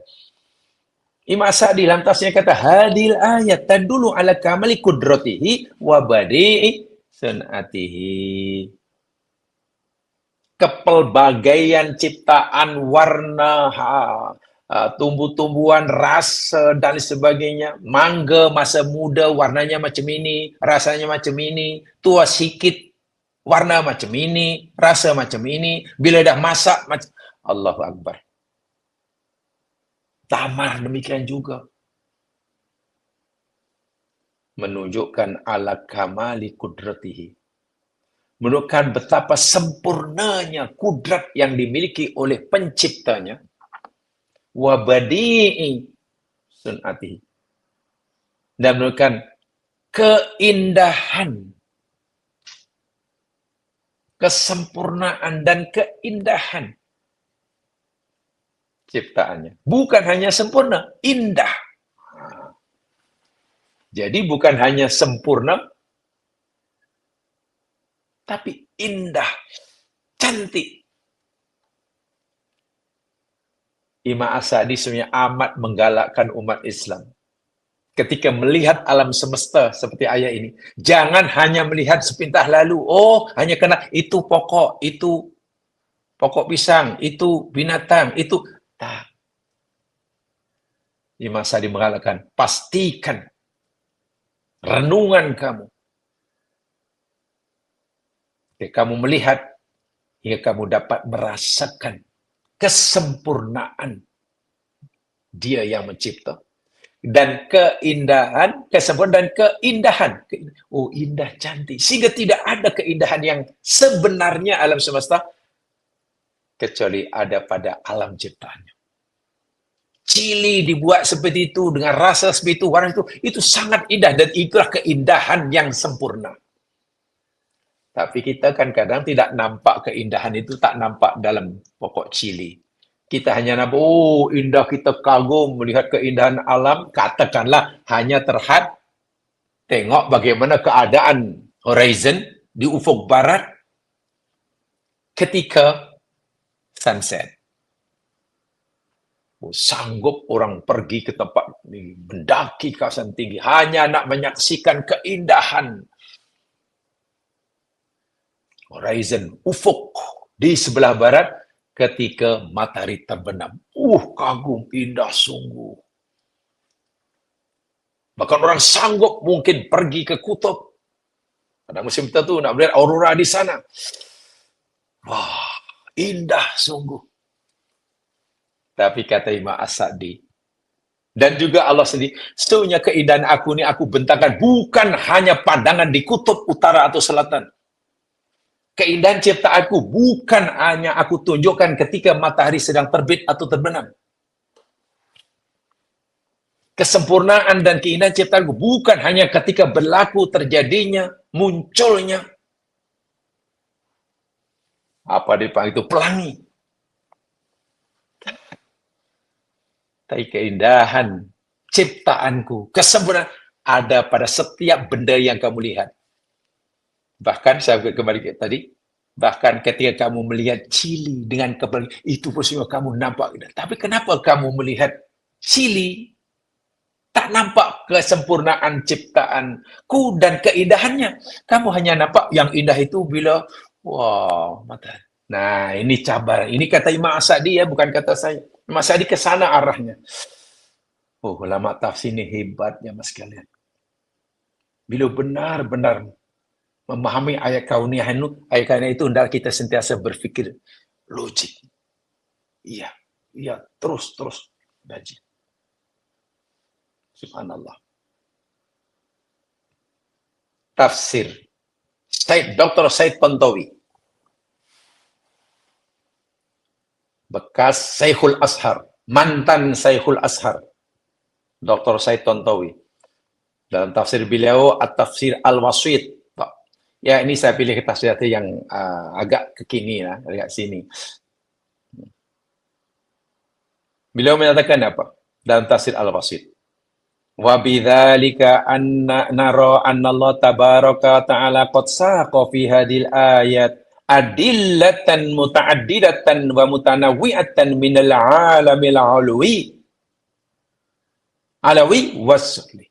Imam As-Sa'di dalam tafsirnya kata, hadil ayat tadulu ala kamali kudratihi wa badi'i sun'atihi. Kepelbagaian ciptaan, warna, tumbuh-tumbuhan, rasa dan sebagainya. Mangga masa muda warnanya macam ini, rasanya macam ini. Tua sikit warna macam ini, rasa macam ini. Bila dah masak macam Allahu Akbar. Tamar demikian juga. Menunjukkan ala kamali kudratihi. Menunjukkan betapa sempurnanya kudrat yang dimiliki oleh penciptanya. Wa badi'i sun'atihi. Dan menunjukkan keindahan, kesempurnaan dan keindahan ciptaannya. Bukan hanya sempurna, indah. Jadi bukan hanya sempurna, tapi indah, cantik. Imam As-Sa'di sebenarnya amat menggalakkan umat Islam. Ketika melihat alam semesta seperti ayat ini, jangan hanya melihat sepintas lalu. Oh, hanya kena itu pokok pisang, itu binatang, itu. Tak. Imam As-Sa'di menggalakkan, pastikan renungan kamu. Kamu melihat, hingga kamu dapat merasakan kesempurnaan dia yang mencipta. Dan keindahan, kesempurnaan dan keindahan. Oh, indah, cantik. Sehingga tidak ada keindahan yang sebenarnya alam semesta, kecuali ada pada alam ciptaannya. Cili dibuat seperti itu, dengan rasa seperti itu, warna itu sangat indah. Dan itulah keindahan yang sempurna. Tapi kita kan kadang tidak nampak keindahan itu, tak nampak dalam pokok cili. Kita hanya nampak, oh indah, kita kagum melihat keindahan alam, katakanlah hanya terhad, tengok bagaimana keadaan horizon di ufuk barat ketika sunset. Oh, sanggup orang pergi ke tempat ini, mendaki kawasan tinggi, hanya nak menyaksikan keindahan horizon, ufuk di sebelah barat ketika matahari terbenam. Kagum, indah sungguh. Bahkan orang sanggup mungkin pergi ke kutub. Pada musim tertentu nak melihat aurora di sana. Wah, indah sungguh. Tapi kata Imam As-Sa'di, dan juga Allah sendiri, sesungguhnya keindahan aku ini aku bentangkan bukan hanya pandangan di kutub utara atau selatan. Keindahan ciptaanku bukan hanya aku tunjukkan ketika matahari sedang terbit atau terbenam. Kesempurnaan dan keindahan ciptaanku bukan hanya ketika berlaku, terjadinya, munculnya. Apa dipanggil itu? Pelangi. Tapi keindahan ciptaanku, kesempurnaan ada pada setiap benda yang kamu lihat. Bahkan saya kembali ke tadi, bahkan ketika kamu melihat cili dengan kepala, itu pun semua kamu nampak. Tapi kenapa kamu melihat Sili, tak nampak kesempurnaan ciptaanku dan keindahannya. Kamu hanya nampak yang indah itu bila, wow, mata. Nah, ini cabar. Ini kata Imam As-Sa'di ya, bukan kata saya. Imam As-Sa'di ke sana arahnya. Oh, ulama tafsir ini hebatnya, mas kalian. Bila benar-benar memahami ayat kauniyah itu, hendak kita sentiasa berfikir logik. Iya, iya, terus gaji. Subhanallah. Tafsir Dr. Said Tontowi, bekas Syekhul Azhar, mantan Syekhul Azhar, Dr. Said Tontowi. Dalam tafsir beliau, At-Tafsir Al-Wasit. Ya, ini saya pilih tafsir yang agak kekini, agak sini. Beliau menyatakan apa? Dalam tafsir Al-Wasit. Wa bidzalika anna nara anna Allah tabaraka ta'ala qad saqa fi hadhil ayat adillatan muta'addidatan wa mutanawwi'atan minal alamil alawi wasfli.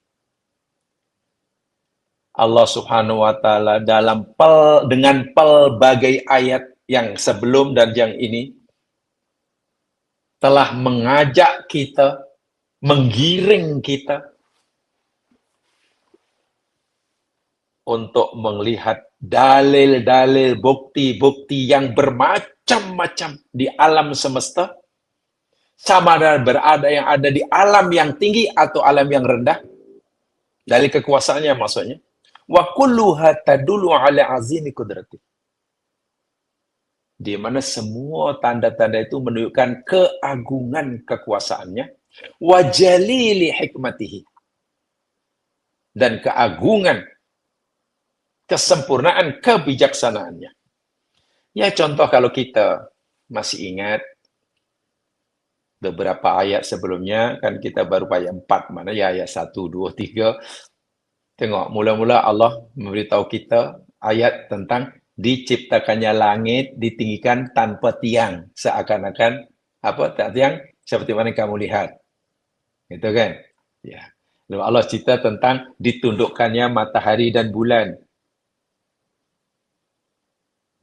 Allah Subhanahu wa taala dengan pelbagai ayat yang sebelum dan yang ini telah mengajak kita, menggiring kita untuk melihat dalil-dalil, bukti-bukti yang bermacam-macam di alam semesta, sama berada yang ada di alam yang tinggi atau alam yang rendah, dari kekuasaannya maksudnya. Wa kulluha tadullu ala azimi qudrati. Di mana semua tanda-tanda itu menunjukkan keagungan kekuasaannya, wa jalili hikmatihi, dan keagungan kesempurnaan kebijaksanaannya. Ya, contoh kalau kita masih ingat beberapa ayat sebelumnya, kan kita baru ayat 4, mana ya ayat 1, 2, 3. Tengok, mula-mula Allah memberitahu kita ayat tentang diciptakannya langit ditinggikan tanpa tiang, seakan-akan apa tak tiang seperti mana kamu lihat. Gitu kan? Ya. Lalu Allah cerita tentang ditundukkannya matahari dan bulan.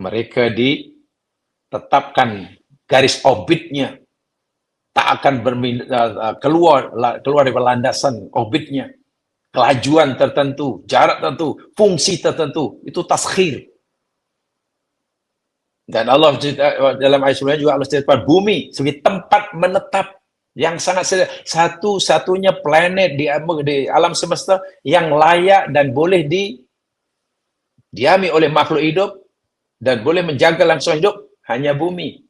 Mereka ditetapkan garis orbitnya, tak akan keluar dari landasan orbitnya, kelajuan tertentu, jarak tertentu, fungsi tertentu, itu taskhir. Dan Allah dalam ayat sebelumnya juga Allah cerita bumi sebagai tempat menetap yang sangat satu-satunya planet di alam semesta yang layak dan boleh didiami oleh makhluk hidup dan boleh menjaga langsung hidup hanya bumi.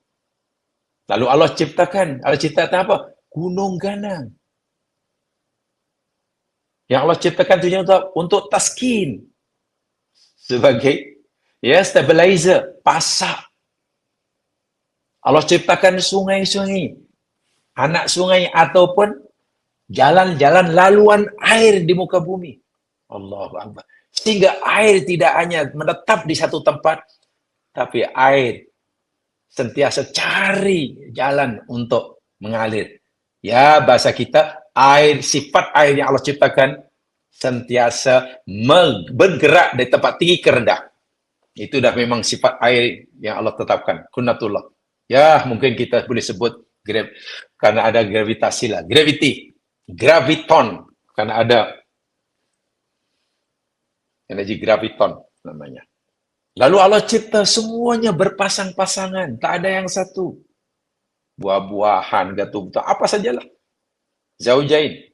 Lalu Allah ciptakan apa? Gunung ganang. Yang Allah ciptakan tujuan untuk taskin, sebagai stabilizer, pasak. Allah ciptakan sungai-sungai, anak sungai ataupun jalan-jalan laluan air di muka bumi. Allahu Akbar. Sehingga air tidak hanya menetap di satu tempat, tapi air sentiasa cari jalan untuk mengalir. Ya, bahasa kita, sifat air yang Allah ciptakan sentiasa bergerak dari tempat tinggi ke rendah. Itu dah memang sifat air yang Allah tetapkan. Kunnatullah. Ya, mungkin kita boleh sebut karena ada gravitasi lah. Graviton. Karena ada energi graviton namanya. Lalu Allah cipta semuanya berpasang-pasangan. Tak ada yang satu. Buah-buahan, gatuh-gatuh, apa sajalah. Zaujain.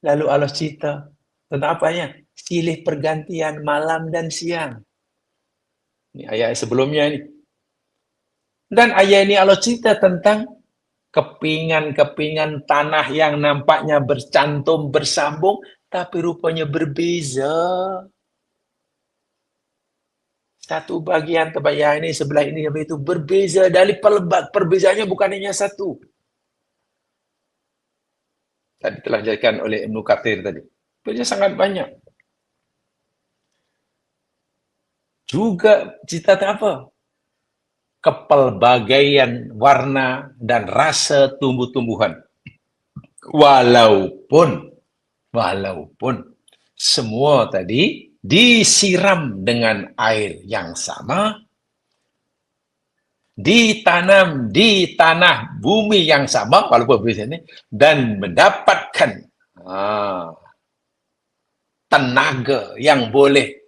Lalu Allah cipta tentang apanya? Silih pergantian malam dan siang. Ini ayat sebelumnya ini. Dan ayat ini Allah cerita tentang kepingan-kepingan tanah yang nampaknya bercantum, bersambung, tapi rupanya berbeza. Satu bagian terbayang ini, sebelah ini, itu berbeza. Dari perbezaannya bukan hanya satu. Tadi telah dijelaskan oleh Ibnu Katsir tadi. Berbeza sangat banyak. Juga cerita apa? Kepelbagaian warna dan rasa tumbuh-tumbuhan. Walaupun semua tadi disiram dengan air yang sama, ditanam di tanah bumi yang sama, walaupun berbeda, dan mendapatkan tenaga yang boleh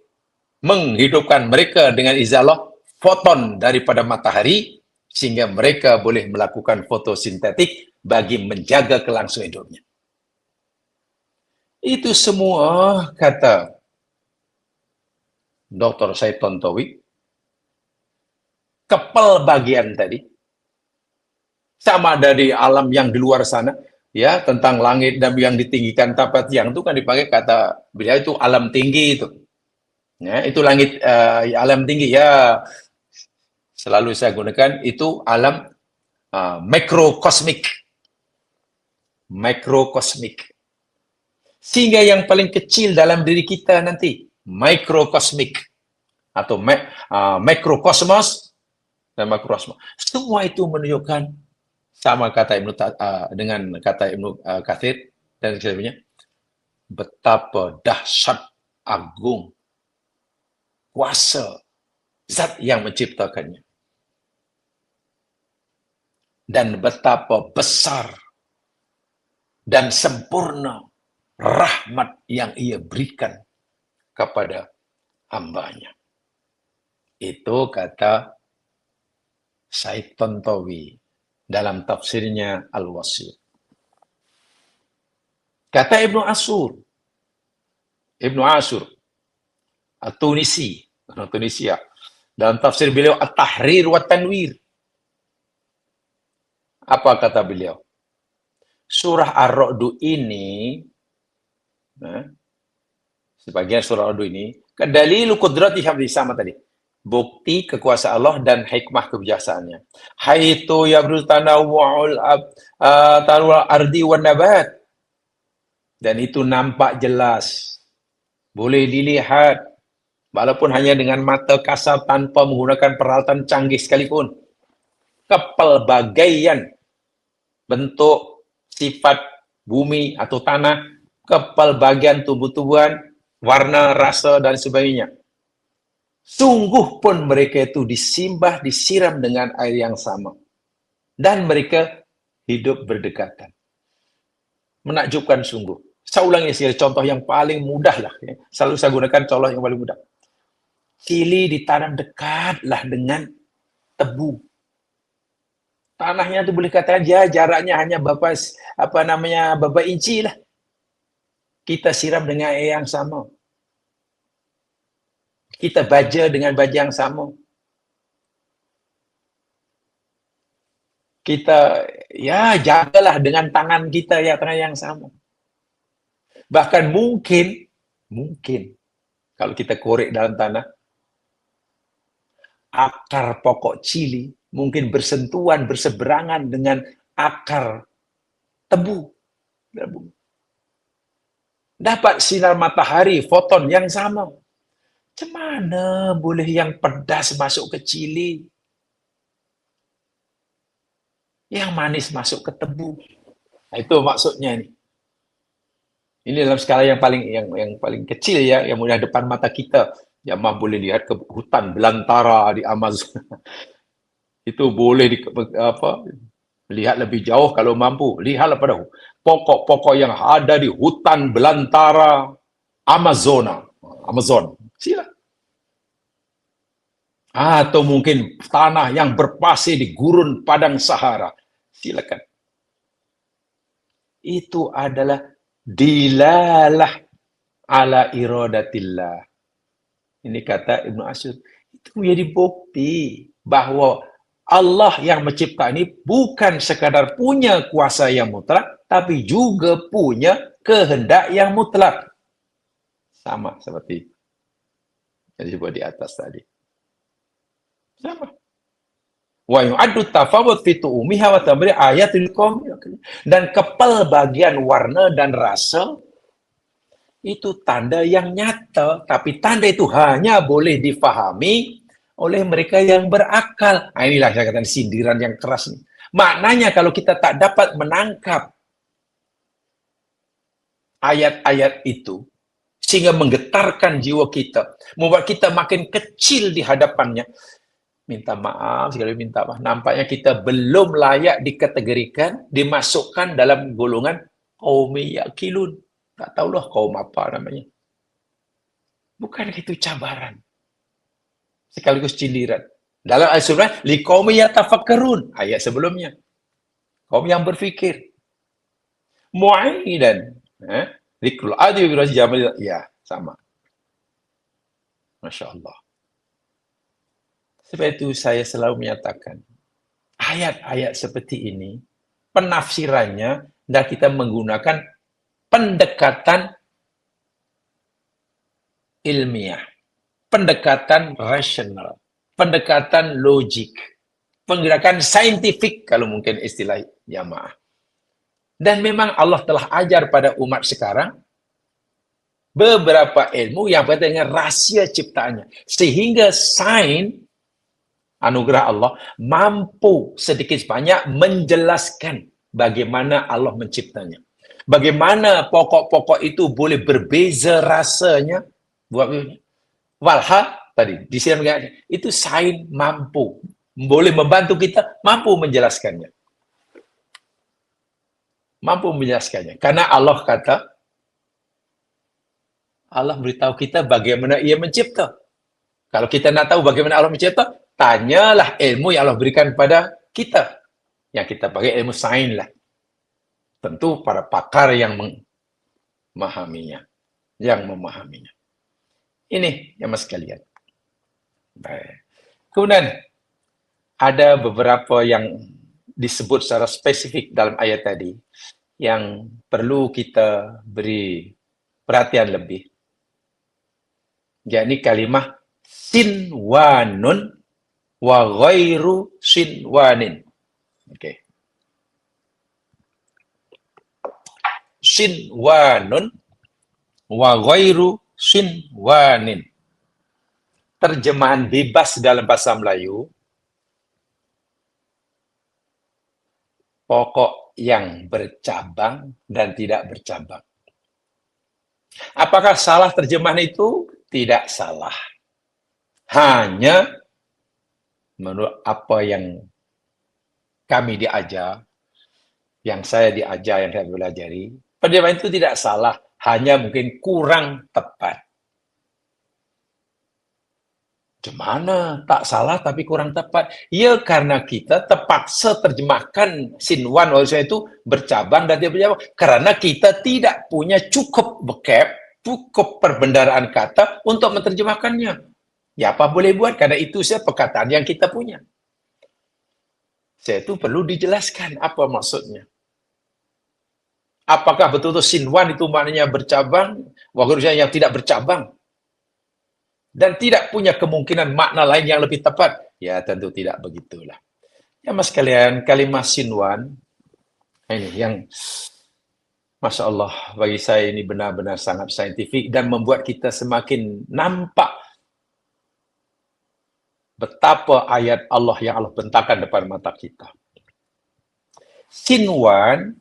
menghidupkan mereka dengan izallah foton daripada matahari, sehingga mereka boleh melakukan fotosintetik bagi menjaga kelangsungan hidupnya. Itu semua, kata Dr. Said Tontowi, kepelbagian tadi, sama dari alam yang di luar sana, ya, tentang langit dan yang ditinggikan tapat yang itu kan dipakai kata beliau itu alam tinggi itu. Ya, itu langit alam tinggi ya. Selalu saya gunakan itu alam mikrokosmik. Mikrokosmik. Sehingga yang paling kecil dalam diri kita nanti mikrokosmik atau mikrokosmos dan makrokosmos. Semua itu menunjukkan sama kata dengan kata Ibnu Katsir dan sebagainya, betapa dahsyat agung kuasa zat yang menciptakannya, dan betapa besar dan sempurna rahmat yang ia berikan kepada hambanya. Itu kata Said Tontowi dalam tafsirnya Al-Wasit. Kata Ibnu Ashur At-Tunisi, orang Tunisia, dalam tafsir beliau At-Tahrir wa Tanwir. Apa kata beliau? Surah Ar-Ra'd ini, sebagian surah Ar-Ra'd ini, dalilu qudrati sama tadi. Bukti kekuasaan Allah dan hikmah kebijasaannya. Haitu yabru tanawwu'ul ardi wan nabat. Dan itu nampak jelas. Boleh dilihat. Walaupun hanya dengan mata kasar tanpa menggunakan peralatan canggih sekalipun. Kepelbagaian bentuk, sifat bumi atau tanah, kepelbagaian tumbuh-tumbuhan, warna, rasa, dan sebagainya. Sungguh pun mereka itu disiram dengan air yang sama. Dan mereka hidup berdekatan. Menakjubkan sungguh. Saya ulangi contoh yang paling mudah lah. Ya. Selalu saya gunakan contoh yang paling mudah. Cili ditanam dekatlah dengan tebu. Tanahnya itu boleh katakan jaraknya hanya berapa inci lah. Kita siram dengan air yang sama. Kita baja dengan baja yang sama. Kita jagalah dengan tangan kita tangan yang sama. Bahkan mungkin kalau kita korek dalam tanah, akar pokok cili mungkin berseberangan dengan akar tebu. Dapat sinar matahari, foton yang sama. Macam mana boleh yang pedas masuk ke cili? Yang manis masuk ke tebu. Nah, itu maksudnya ini. Ini dalam skala yang paling kecil ya, yang mudah depan mata kita. Yang boleh lihat ke hutan belantara di Amazon. Itu boleh lihat lebih jauh kalau mampu. Lihatlah pada pokok-pokok yang ada di hutan belantara Amazon. Sila. Atau mungkin tanah yang berpasir di gurun padang Sahara. Silakan. Itu adalah dilalah ala iradatillah. Ini kata Ibnu Ashur. Itu menjadi bukti bahwa Allah yang mencipta ini bukan sekadar punya kuasa yang mutlak, tapi juga punya kehendak yang mutlak. Sama seperti yang disebut di atas tadi. Sama. Wa yu'addu tafawut fi tu'umiha wa tamri ayatul qaum. Dan kepelbagian warna dan rasa itu tanda yang nyata, tapi tanda itu hanya boleh difahami oleh mereka yang berakal. Nah, inilah saya katakan sindiran yang keras nih. Maknanya kalau kita tak dapat menangkap ayat-ayat itu sehingga menggetarkan jiwa kita, membuat kita makin kecil di hadapannya. Minta maaf, sekali minta maaf. Nampaknya kita belum layak dikategorikan, dimasukkan dalam golongan kaum yakilun. Tak tahulah kaum apa namanya. Bukan itu cabaran, sekaligus sindiran. Dalam ayat surah, liqaumi yatafakkarun, ayat sebelumnya. Kaum yang berfikir. Mu'aidan, zikrul adi wa jamal, ya, sama. Masya Allah. Sebab itu saya selalu menyatakan, ayat-ayat seperti ini, penafsirannya, dan kita menggunakan pendekatan ilmiah, pendekatan rasional, pendekatan logik, pendekatan saintifik kalau mungkin istilah jamaah. Dan memang Allah telah ajar pada umat sekarang beberapa ilmu yang berkaitan dengan rahsia ciptaannya. Sehingga sains, anugerah Allah, mampu sedikit banyak menjelaskan bagaimana Allah menciptanya. Bagaimana pokok-pokok itu boleh berbeza rasanya. Walha tadi, di sini itu sains mampu. Boleh membantu kita, mampu menjelaskannya. Mampu menjelaskannya. Karena Allah kata, Allah beritahu kita bagaimana ia mencipta. Kalau kita nak tahu bagaimana Allah mencipta, tanyalah ilmu yang Allah berikan kepada kita. Yang kita pakai ilmu sains lah. Tentu para pakar yang memahaminya. Yang memahaminya. Ini yang mas sekalian. Baik. Kemudian, ada beberapa yang disebut secara spesifik dalam ayat tadi yang perlu kita beri perhatian lebih. Yakni kalimah sinwanun wa ghairu sinwanin. Okey. Sinwanun wa ghairu sinwanin. Terjemahan bebas dalam bahasa Melayu, pokok yang bercabang dan tidak bercabang. Apakah salah terjemahan itu? Tidak salah. Hanya menurut apa yang kami diajar, yang saya diajar, yang saya pelajari, terjemahan itu tidak salah, hanya mungkin kurang tepat. Gimana? Tak salah tapi kurang tepat. Ya karena kita terpaksa terjemahkan sinwan oleh itu bercabang dan tidak bercabang. Karena kita tidak punya cukup vocab, cukup perbendaharaan kata untuk menerjemahkannya. Ya apa boleh buat? Karena itu saya perkataan yang kita punya. Saya itu perlu dijelaskan apa maksudnya. Apakah betul-betul sinwan itu maknanya bercabang, waktu yang tidak bercabang? Dan tidak punya kemungkinan makna lain yang lebih tepat? Ya tentu tidak begitulah. Ya mas kalian, kalimah sinwan, ini yang Masya Allah, bagi saya ini benar-benar sangat saintifik dan membuat kita semakin nampak betapa ayat Allah yang Allah bentangkan depan mata kita. Sinwan,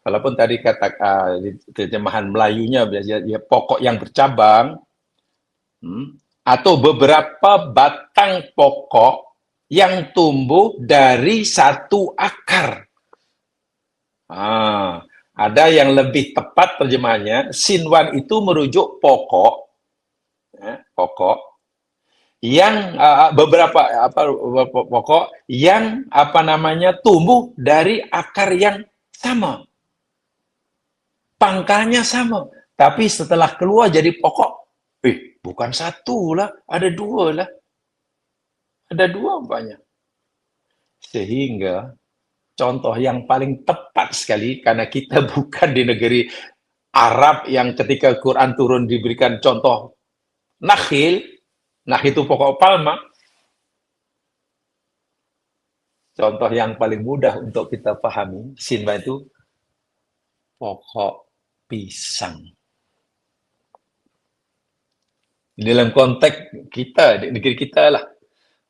walaupun tadi kata terjemahan Melayunya ya, pokok yang bercabang, atau beberapa batang pokok yang tumbuh dari satu akar. Ada yang lebih tepat terjemahannya, sinwan itu merujuk pokok, pokok yang beberapa pokok yang tumbuh dari akar yang sama, pangkalnya sama, tapi setelah keluar jadi pokok, bukan satu lah, ada dua lah, ada dua banyak. Sehingga contoh yang paling tepat sekali, karena kita bukan di negeri Arab yang ketika Quran turun diberikan contoh nakhil, itu pokok palma. Contoh yang paling mudah untuk kita pahami, sinwa itu pokok pisang. Dalam konteks kita, di negeri kita lah,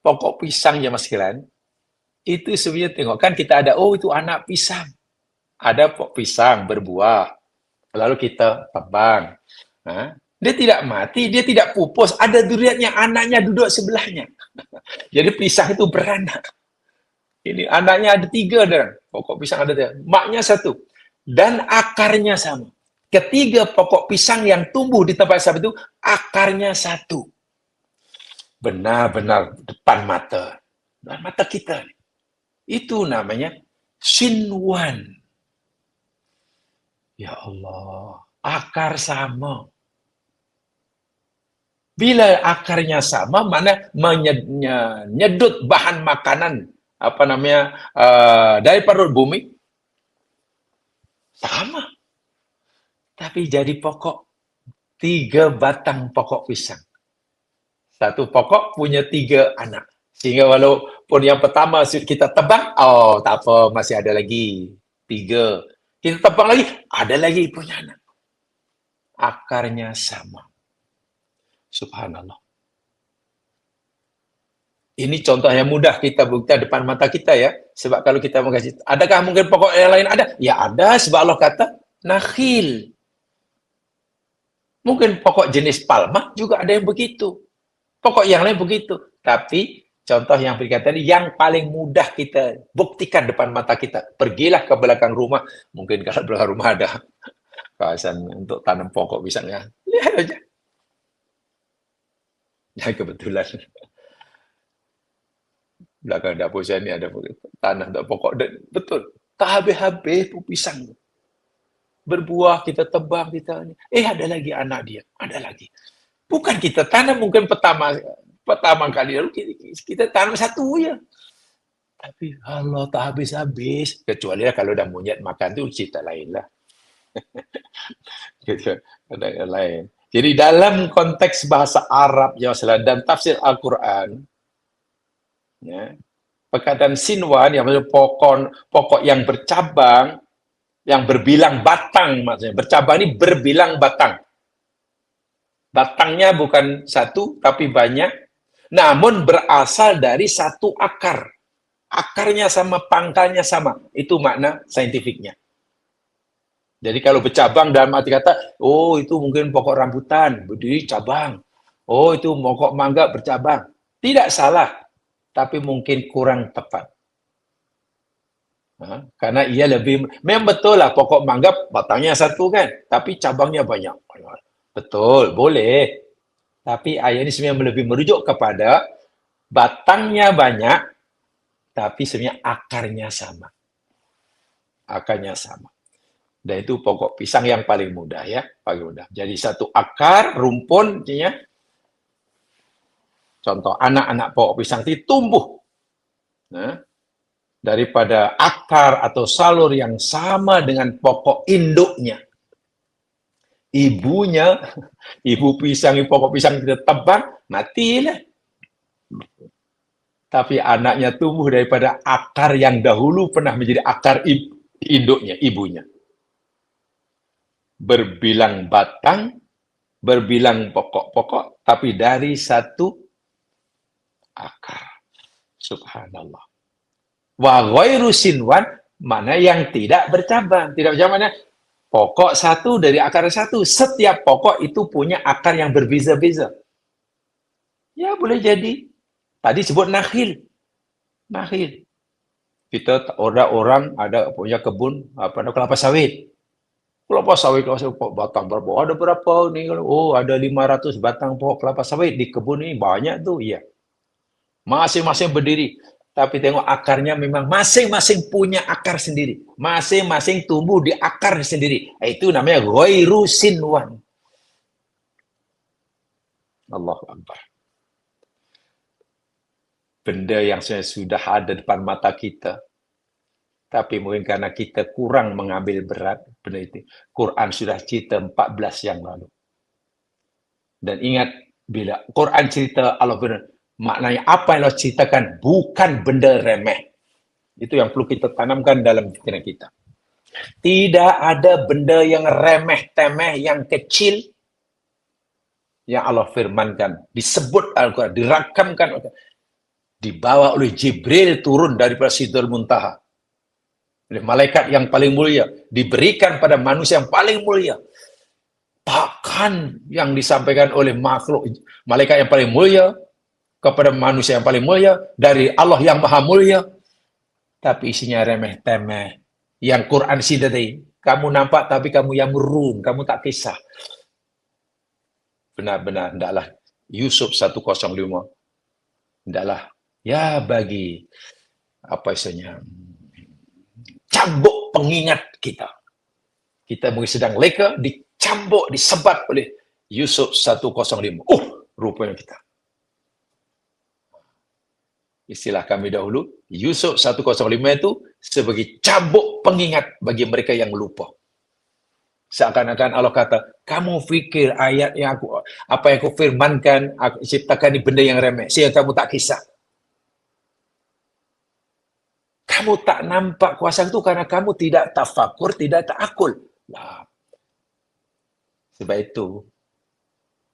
pokok pisang ya mas sekalian, itu sebenarnya tengok kan kita ada, itu anak pisang. Ada pokok pisang berbuah. Lalu kita tebang. Nah, dia tidak mati, dia tidak pupus. Ada duriannya, anaknya duduk sebelahnya. Jadi pisang itu beranak. Ini anaknya ada 3 dan pokok pisang ada 3. Maknya 1. Dan akarnya sama. Ketiga pokok pisang yang tumbuh di tempat sama itu akarnya 1. Benar-benar depan mata. Depan mata kita. Itu namanya sinwan. Ya Allah, akar sama. Bila akarnya sama, mana menyedut bahan makanan dari perut bumi sama. Tapi jadi pokok 3 batang pokok pisang. Satu pokok punya 3 anak. Sehingga walaupun yang pertama kita tebang, oh tak apa, masih ada lagi 3. Kita tebang lagi, ada lagi punya anak. Akarnya sama. Subhanallah. Ini contoh yang mudah kita buktikan depan mata kita ya. Sebab kalau kita mengkaji, adakah mungkin pokok yang lain ada? Ya ada, sebab Allah kata nakhil. Mungkin pokok jenis palma juga ada yang begitu. Pokok yang lain begitu. Tapi contoh yang berkata tadi, yang paling mudah kita buktikan depan mata kita. Pergilah ke belakang rumah. Mungkin kalau belakang rumah ada kawasan untuk tanam pokok pisangnya. Lihat aja. Ya kebetulan. Belakang dapur saya ini ada tanah untuk pokok. Dan betul. Tak habis-habis pisang. Berbuah, kita tebang, kita ini. Ada lagi anak dia. Ada lagi. Bukan kita tanam mungkin pertama kali lalu kita tanam 1 ya. Tapi Allah tak habis-habis. Kecuali kalau dah monyet makan tu cerita lain lah. Ada yang lain. Jadi dalam konteks bahasa Arab ya dan tafsir Al-Quran, ya, perkataan sinwan yang maksudnya pokok yang bercabang, yang berbilang batang maksudnya. Bercabang ini berbilang batang. Batangnya bukan 1 tapi banyak, namun berasal dari 1 akar. Akarnya sama, pangkalnya sama. Itu makna saintifiknya. Jadi kalau bercabang dalam arti kata, oh itu mungkin pokok rambutan, berdiri cabang. Oh itu pokok mangga bercabang. Tidak salah, tapi mungkin kurang tepat. Karena ia lebih, memang betul lah pokok mangga batangnya 1 kan, tapi cabangnya banyak. Betul, boleh. Tapi ayat ini sebenarnya lebih merujuk kepada batangnya banyak, tapi sebenarnya akarnya sama. Akarnya sama. Dan itu pokok pisang yang paling mudah ya, paling mudah. Jadi 1 akar rumpun, contoh anak-anak pokok pisang itu tumbuh daripada akar atau salur yang sama dengan pokok induknya. Ibu pisang, pokok pisang kita tebang, matilah. Tapi anaknya tumbuh daripada akar yang dahulu pernah menjadi akar induknya, ibunya. Berbilang batang, berbilang pokok-pokok, tapi dari 1 akar. Subhanallah. Wa ghairu sinwan, mana yang tidak bercabang. Tidak bercabang, mana? Pokok 1 dari akar 1. Setiap pokok itu punya akar yang berbeza-beza. Ya, boleh jadi. Tadi sebut nakhil. Nakhil. Kita orang ada punya kebun kelapa sawit. Kelapa sawit batang berapa? Ada berapa nih? Oh, ada 500 batang pokok kelapa sawit di kebun ini, banyak tuh, iya. Masing-masing berdiri. Tapi tengok akarnya memang masing-masing punya akar sendiri. Masing-masing tumbuh di akar sendiri. Itu namanya ghairu sinwan. Allahu Akbar. Benda yang sudah ada depan mata kita. Tapi mungkin karena kita kurang mengambil berat benda itu. Quran sudah cerita 14 yang lalu. Dan ingat, bila Quran cerita Allah benar, maknanya apa yang Allah ceritakan bukan benda remeh. Itu yang perlu kita tanamkan dalam pikiran kita. Tidak ada benda yang remeh-temeh, yang kecil, yang Allah firmankan. Disebut Al-Quran, dirakamkan, dibawa oleh Jibril turun daripada Sidratul Muntaha. oleh malaikat yang paling mulia, diberikan pada manusia yang paling mulia. Bahkan yang disampaikan oleh makhluk malaikat yang paling mulia kepada manusia yang paling mulia dari Allah yang maha mulia, tapi isinya remeh-temeh. Yang Quran sih tadi, kamu nampak tapi kamu yang murung, kamu tak kisah. Benar-benar hendaklah Yusuf 105 hendaklah ya bagi apa istilahnya cambuk pengingat kita. Kita mungkin sedang leka, dicambuk, disebat oleh Yusuf 105. Rupanya kita. Istilah kami dahulu, Yusuf 105 itu sebagai cambuk pengingat bagi mereka yang lupa. Seakan-akan Allah kata, kamu fikir ayat yang apa yang aku firmankan, aku ciptakan ini benda yang remeh, sehingga kamu tak kisah. Kamu tak nampak kuasa itu karena kamu tidak tafakur, tidak takul. Nah, sebab itu,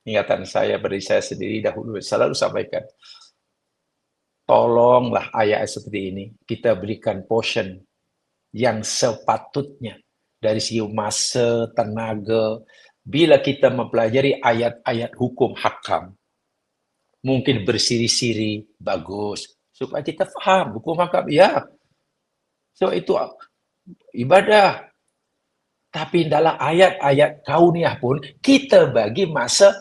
ingatan saya bagi saya sendiri dahulu selalu sampaikan, tolonglah ayat seperti ini, kita berikan portion yang sepatutnya dari segi masa, tenaga. Bila kita mempelajari ayat-ayat hukum hakam, mungkin bersiri-siri, bagus. Supaya kita faham hukum hakam. Ya, so itu ibadah. Tapi dalam ayat-ayat kauniyah pun, kita bagi masa,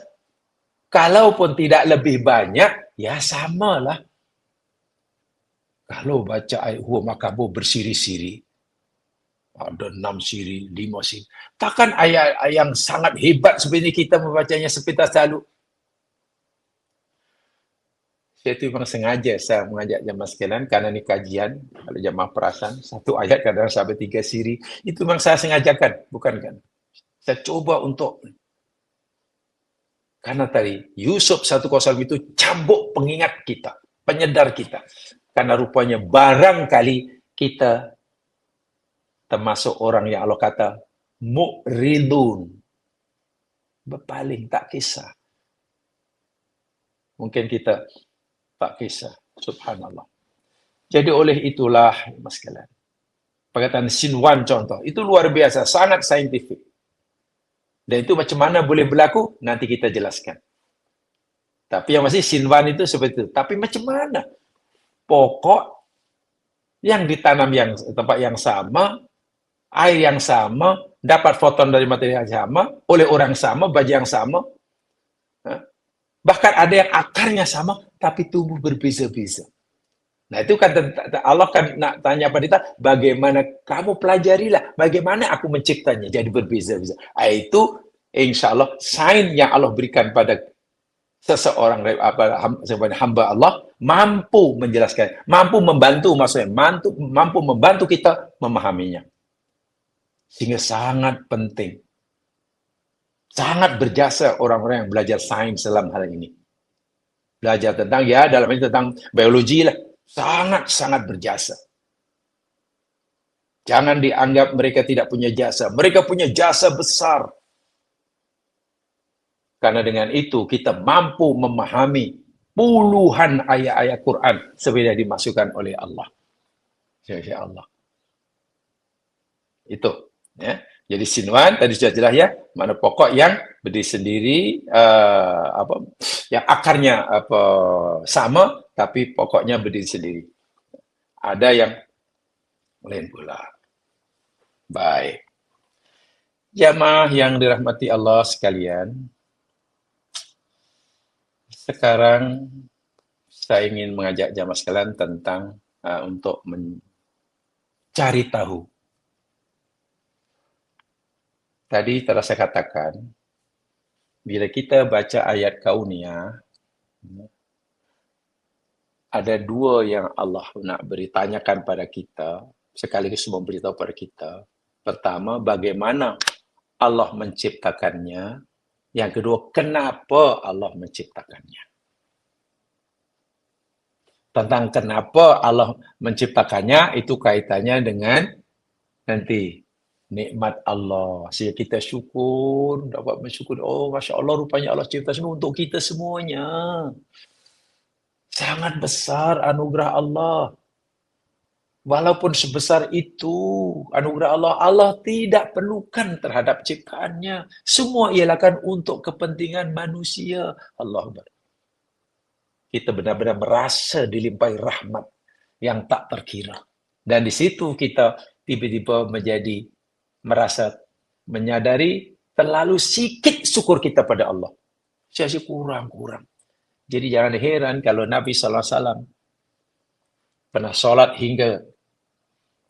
kalaupun tidak lebih banyak, ya samalah. Kalau baca ayat hukum hakam bersiri-siri, ada 6 siri, 5 siri. Takkan ayat yang sangat hebat seperti ini kita membacanya sepintas lalu. Saya itu memang sengaja saya mengajak jemaah sekalian karena ini kajian, kalau jemaah perasan, satu ayat kadang sampai 3 siri. Itu memang saya sengajakan, bukan kan? Saya coba untuk karena tadi Yusuf 105 itu cambuk pengingat kita, penyedar kita. Karena rupanya barangkali kita termasuk orang yang Allah kata mu'ridun, berpaling, tak kisah. Mungkin kita tak kisah, subhanallah. Jadi oleh itulah, mas sekalian, perkataan Sinwan contoh, itu luar biasa, sangat saintifik. Dan itu macam mana boleh berlaku, nanti kita jelaskan. Tapi yang masih Sinwan itu seperti itu. Tapi macam mana? Pokok yang ditanam yang tempat yang sama, air yang sama, dapat foton dari materi yang sama, oleh orang sama, baju yang sama. Bahkan ada yang akarnya sama, tapi tumbuh berbeza-beza. Nah itu kan Allah kan nak tanya pada kita, bagaimana kamu pelajarilah, bagaimana aku menciptanya jadi berbeza-beza. Itu insya Allah sign yang Allah berikan pada seseorang hamba Allah mampu menjelaskan, mampu membantu maksudnya, mampu membantu kita memahaminya. Sehingga sangat penting, sangat berjasa orang-orang yang belajar sains dalam hal ini. Belajar tentang, ya dalam ini tentang biologi lah, sangat-sangat berjasa. Jangan dianggap mereka tidak punya jasa. Mereka punya jasa besar. Karena dengan itu kita mampu memahami puluhan ayat-ayat Quran sebenarnya dimasukkan oleh Allah. Insya Allah. Itu. Ya. Jadi Sinwan tadi sudah jelas ya, mana pokok yang berdiri sendiri, yang akarnya sama, tapi pokoknya berdiri sendiri. Ada yang lain pula. Baik. Jamaah yang dirahmati Allah sekalian, sekarang saya ingin mengajak jamaah sekalian tentang untuk mencari tahu. Tadi telah saya katakan, bila kita baca ayat kauniyah, ada dua yang Allah nak beritayakan pada kita, sekaligus memberitahu pada kita. Pertama, bagaimana Allah menciptakannya. Yang kedua, kenapa Allah menciptakannya. Tentang kenapa Allah menciptakannya, itu kaitannya dengan nanti nikmat Allah. Sehingga kita syukur, dapat bersyukur. Oh, Masya Allah, rupanya Allah cipta semua untuk kita semuanya. Sangat besar anugerah Allah. Walaupun sebesar itu anugerah Allah, Allah tidak perlukan terhadap ciptaannya. Semua ia lakukan untuk kepentingan manusia. Allah. Kita benar-benar merasa dilimpahi rahmat yang tak terkira. Dan di situ kita tiba-tiba menjadi merasa menyadari terlalu sedikit syukur kita pada Allah. Saya kurang-kurang. Jadi jangan heran kalau Nabi SAW pernah sholat hingga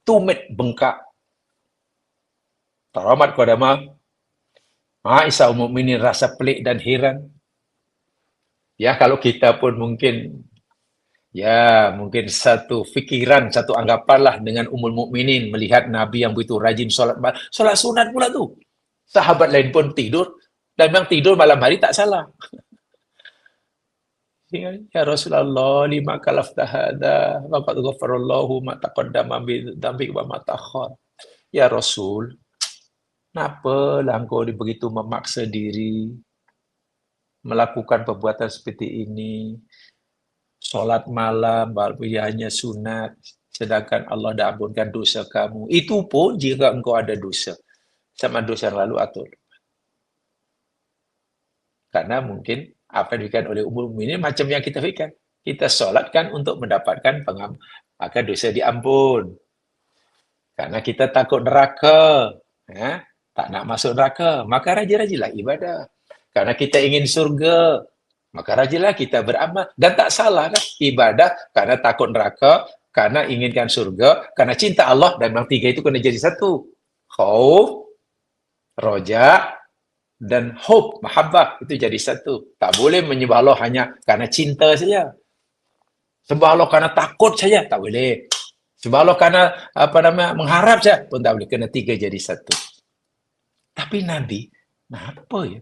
tumit bengkak. Teramat kepada Aisyah Ummul Mukminin rasa pelik dan heran. Ya, kalau kita pun mungkin satu fikiran, satu anggapan lah dengan Ummul Mukminin melihat Nabi yang begitu rajin sholat sunat pula tu. Sahabat lain pun tidur, dan memang tidur malam hari tak salah. Ya Rasulullah, lima kalafta hadza, faqad ghafarallahu ma taqaddama min dzambika wa ma ta'akhkhar. Ya Rasul, kenapa lah engkau begitu memaksa diri melakukan perbuatan seperti ini? Solat malam, walaupun ia hanya sunat, sedangkan Allah dah ampunkan dosa kamu. Itu pun jika engkau ada dosa, sama dosa yang lalu atau karena mungkin apa yang diberikan oleh Ummul Mukminin macam yang kita fikirkan. Kita solatkan untuk mendapatkan agar dosa diampun. Karena kita takut neraka, tak nak masuk neraka, maka rajin-rajinlah ibadah. Karena kita ingin surga, maka rajinlah kita beramal. Dan tak salah kan? Ibadah karena takut neraka, karena inginkan surga, karena cinta Allah, dan memang tiga itu kena jadi satu. Khauf, roja, dan hope, mahabbah, itu jadi satu. Tak boleh menyembah Allah hanya karena cinta saja. Sembah Allah karena takut saja, tak boleh. Sembah Allah karena mengharap saja pun tak boleh. Kena tiga jadi satu. Tapi Nabi, kenapa ya?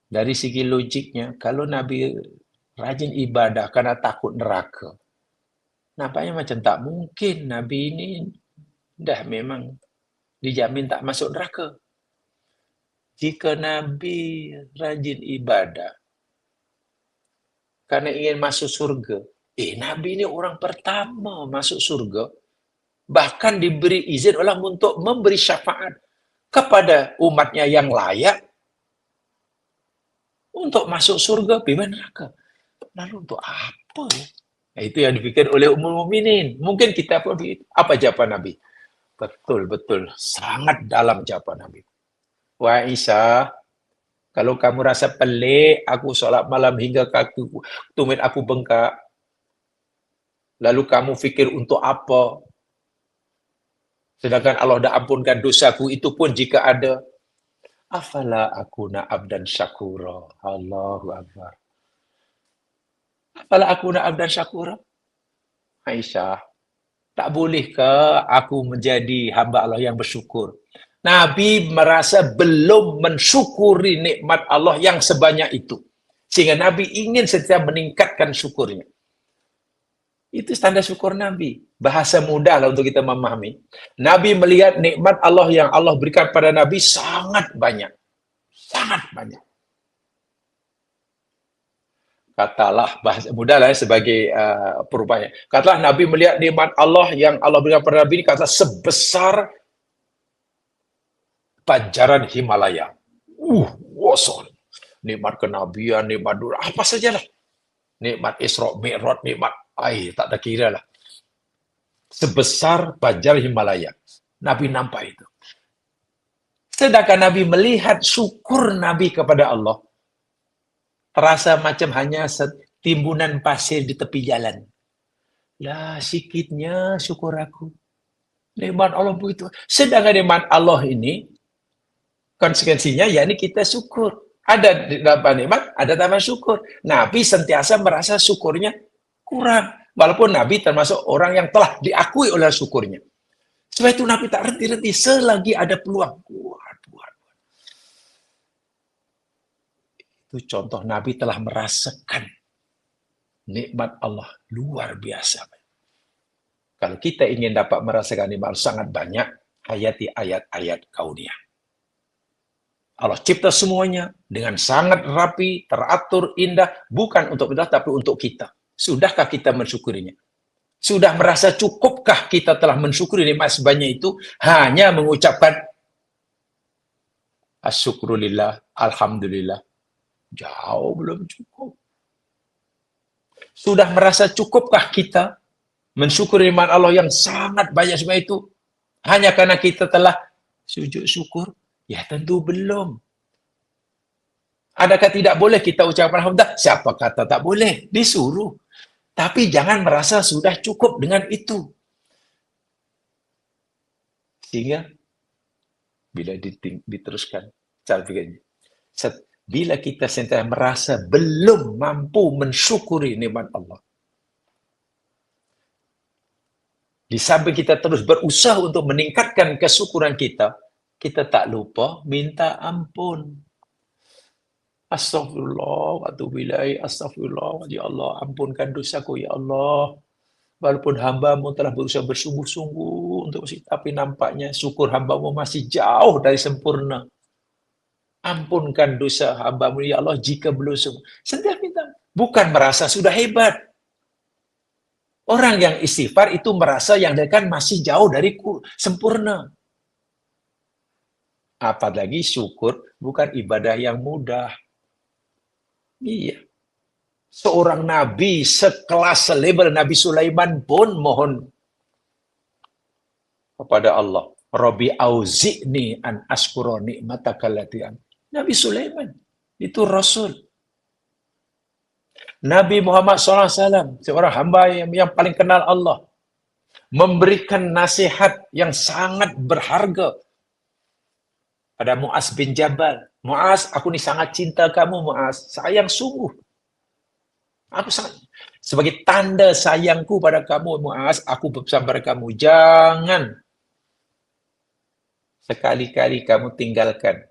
Dari segi logiknya, kalau Nabi rajin ibadah karena takut neraka, nampaknya macam tak mungkin Nabi ini dah memang dijamin tak masuk neraka. Jika Nabi rajin ibadah karena ingin masuk surga, Nabi ini orang pertama masuk surga, bahkan diberi izin Allah untuk memberi syafaat kepada umatnya yang layak untuk masuk surga, bebas neraka. Lalu untuk apa ya? Nah, itu yang dipikir oleh Ummul Mukminin. Mungkin kita pun apa jawaban Nabi? Betul, sangat dalam jawaban Nabi. Wahai Aisyah, kalau kamu rasa pelik, aku solat malam hingga kaki tumit aku bengkak. Lalu kamu fikir untuk apa? Sedangkan Allah dah ampunkan dosaku itu pun jika ada. Afala akuna abdan syakura. Allahu Akbar. Afala akuna abdan syakura? Aisyah, tak bolehkah aku menjadi hamba Allah yang bersyukur? Nabi merasa belum mensyukuri nikmat Allah yang sebanyak itu. Sehingga Nabi ingin setiap meningkatkan syukurnya. Itu standar syukur Nabi. Bahasa mudah lah untuk kita memahami. Nabi melihat nikmat Allah yang Allah berikan pada Nabi sangat banyak. Sangat banyak. Katalah, bahasa mudah lah sebagai perubahannya. Katalah Nabi melihat nikmat Allah yang Allah berikan pada Nabi ini, kata sebesar pancaran Himalaya. Wosol. Nikmat kenabian, nikmat dulu, apa sajalah. Nikmat Isra Mi'raj, nikmat tak ada kira lah. Sebesar pancaran Himalaya. Nabi nampak itu. Sedangkan Nabi melihat syukur Nabi kepada Allah, terasa macam hanya timbunan pasir di tepi jalan. Lah, sikitnya syukur aku. Nikmat Allah begitu. Sedangkan nikmat Allah ini, konsekuensinya yakni kita syukur. Ada dapat nikmat, ada tambah syukur. Nabi sentiasa merasa syukurnya kurang. Walaupun Nabi termasuk orang yang telah diakui oleh syukurnya. Sebab itu Nabi tak henti-henti selagi ada peluang. Itu contoh Nabi telah merasakan nikmat Allah luar biasa. Kalau kita ingin dapat merasakan nikmat sangat banyak, hayati ayat-ayat kauniyah. Allah cipta semuanya dengan sangat rapi, teratur, indah, bukan untuk kita, tapi untuk kita. Sudahkah kita mensyukurinya? Sudah merasa cukupkah kita telah mensyukuri nikmat sebanyak itu hanya mengucapkan asyukrulillah, alhamdulillah? Jauh belum cukup. Sudah merasa cukupkah kita mensyukuri nikmat Allah yang sangat banyak sebanyak itu hanya karena kita telah sujud syukur? Ya tentu belum. Adakah tidak boleh kita ucapkan alhamdulillah? Siapa kata tak boleh? Disuruh. Tapi jangan merasa sudah cukup dengan itu. Sehingga bila diteruskan cara pikirnya, bila kita sentiasa merasa belum mampu mensyukuri nikmat Allah, di samping kita terus berusaha untuk meningkatkan kesyukuran kita, kita tak lupa minta ampun. Astagfirullah wa atubu ilaih, astagfirullah, ya Allah, ampunkan dosaku, ya Allah. Walaupun hamba-Mu telah berusaha bersungguh-sungguh untuk tapi nampaknya syukur hamba-Mu masih jauh dari sempurna. Ampunkan dosa hamba-Mu, ya Allah, jika belum sembuh. Setiap minta, bukan merasa sudah hebat. Orang yang istighfar itu merasa yang dia kan masih jauh dari sempurna. Apalagi syukur bukan ibadah yang mudah. Iya. Seorang nabi sekelas selevel Nabi Sulaiman pun mohon kepada Allah, Rabbi auzi'ni an askura ni'mataka allati Nabi Sulaiman itu rasul. Nabi Muhammad SAW, seorang hamba yang paling kenal Allah, memberikan nasihat yang sangat berharga pada Mu'az bin Jabal. Mu'az, aku ni sangat cinta kamu, Mu'az. Sayang sungguh. Aku sangat, sebagai tanda sayangku pada kamu, Mu'az, aku berpesan pada kamu, jangan sekali-kali kamu tinggalkan.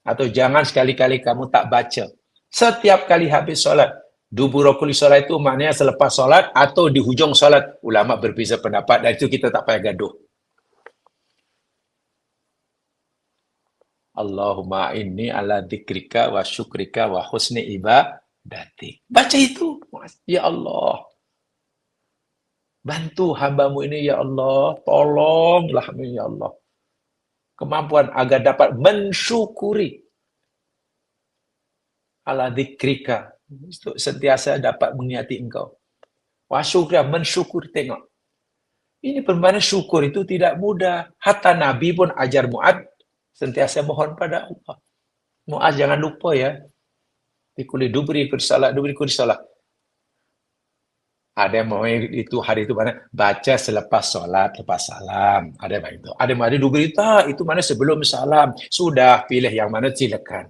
Atau jangan sekali-kali kamu tak baca. Setiap kali habis solat. Duburakul solat itu maknanya selepas solat atau di hujung solat. Ulama berbeza pendapat, dan itu kita tak payah gaduh. Allahumma inni ala dzikrika wa syukrika wa husni ibadatik. Baca itu. Ya Allah, bantu hamba-Mu ini, ya Allah. Tolonglah kami, ya Allah. Kemampuan agar dapat mensyukuri. Ala dzikrika. Untuk sentiasa dapat mengingati Engkau. Wa syukrika, mensyukur. Tengok. Ini permainan syukur itu tidak mudah. Hatta Nabi pun ajar Mu'ad sentiasa mohon pada Allah. Mu'az jangan lupa ya. Dikuli dubri kursalah, dubri kursalah. Ada yang mau itu hari itu mana baca selepas solat, lepas salam. Ada yang itu. Ada yang ada dubri itu mana sebelum salam. Sudah pilih yang mana silakan.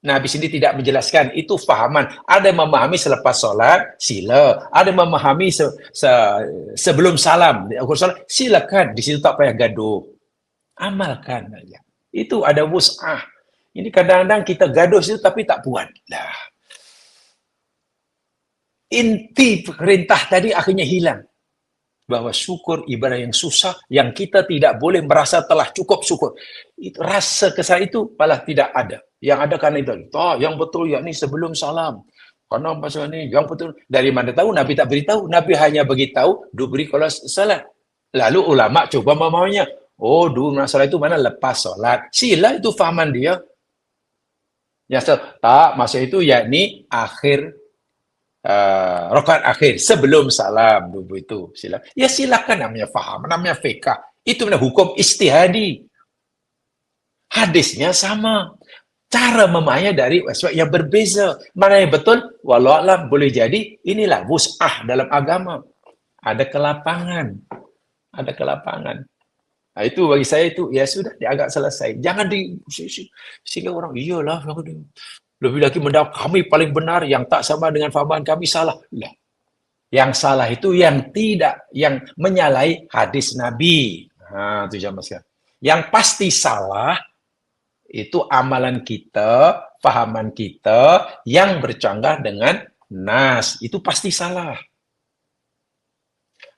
Nah, di sini tidak menjelaskan itu fahaman. Ada yang memahami selepas solat, sila. Ada yang memahami sebelum salam. Silakan. Di situ tak payah gaduh. Amalkan aja. Itu ada wus'ah. Ini kadang-kadang kita gaduh situ tapi tak buat. Lah. Inti perintah tadi akhirnya hilang. Bahwa syukur ibadah yang susah, yang kita tidak boleh merasa telah cukup syukur. Itu rasa kesal itu malah tidak ada. Yang ada karena itu. Yang betul yakni sebelum salam. Karena pasal ini yang betul. Dari mana tahu? Nabi tak beritahu. Nabi hanya beritahu dubri kalau salat. Lalu ulama coba memahaminya. Oh, dulu masalah itu mana lepas solat. Sila itu fahaman dia. Yang tak, masa itu yakni akhir rakaat akhir sebelum salam dulu itu sila. Ya silakan, namanya faham, namanya fiqh. Itu namanya hukum istihadi. Hadisnya sama. Cara memahaminya dari aspek yang berbeza. Mana yang betul? Wallahu a'lam, boleh jadi inilah wus'ah dalam agama. Ada kelapangan. Ada kelapangan. Nah, itu bagi saya itu ya sudah dianggap selesai. Jangan sehingga orang iyalah lebih lagi mendapat kami paling benar, yang tak sama dengan fahaman kami salah. Lah. Yang salah itu yang tidak, yang menyalahi hadis Nabi. Nah, itu jamaah sekalian. Yang pasti salah itu amalan kita, fahaman kita yang bercanggah dengan nas. Itu pasti salah.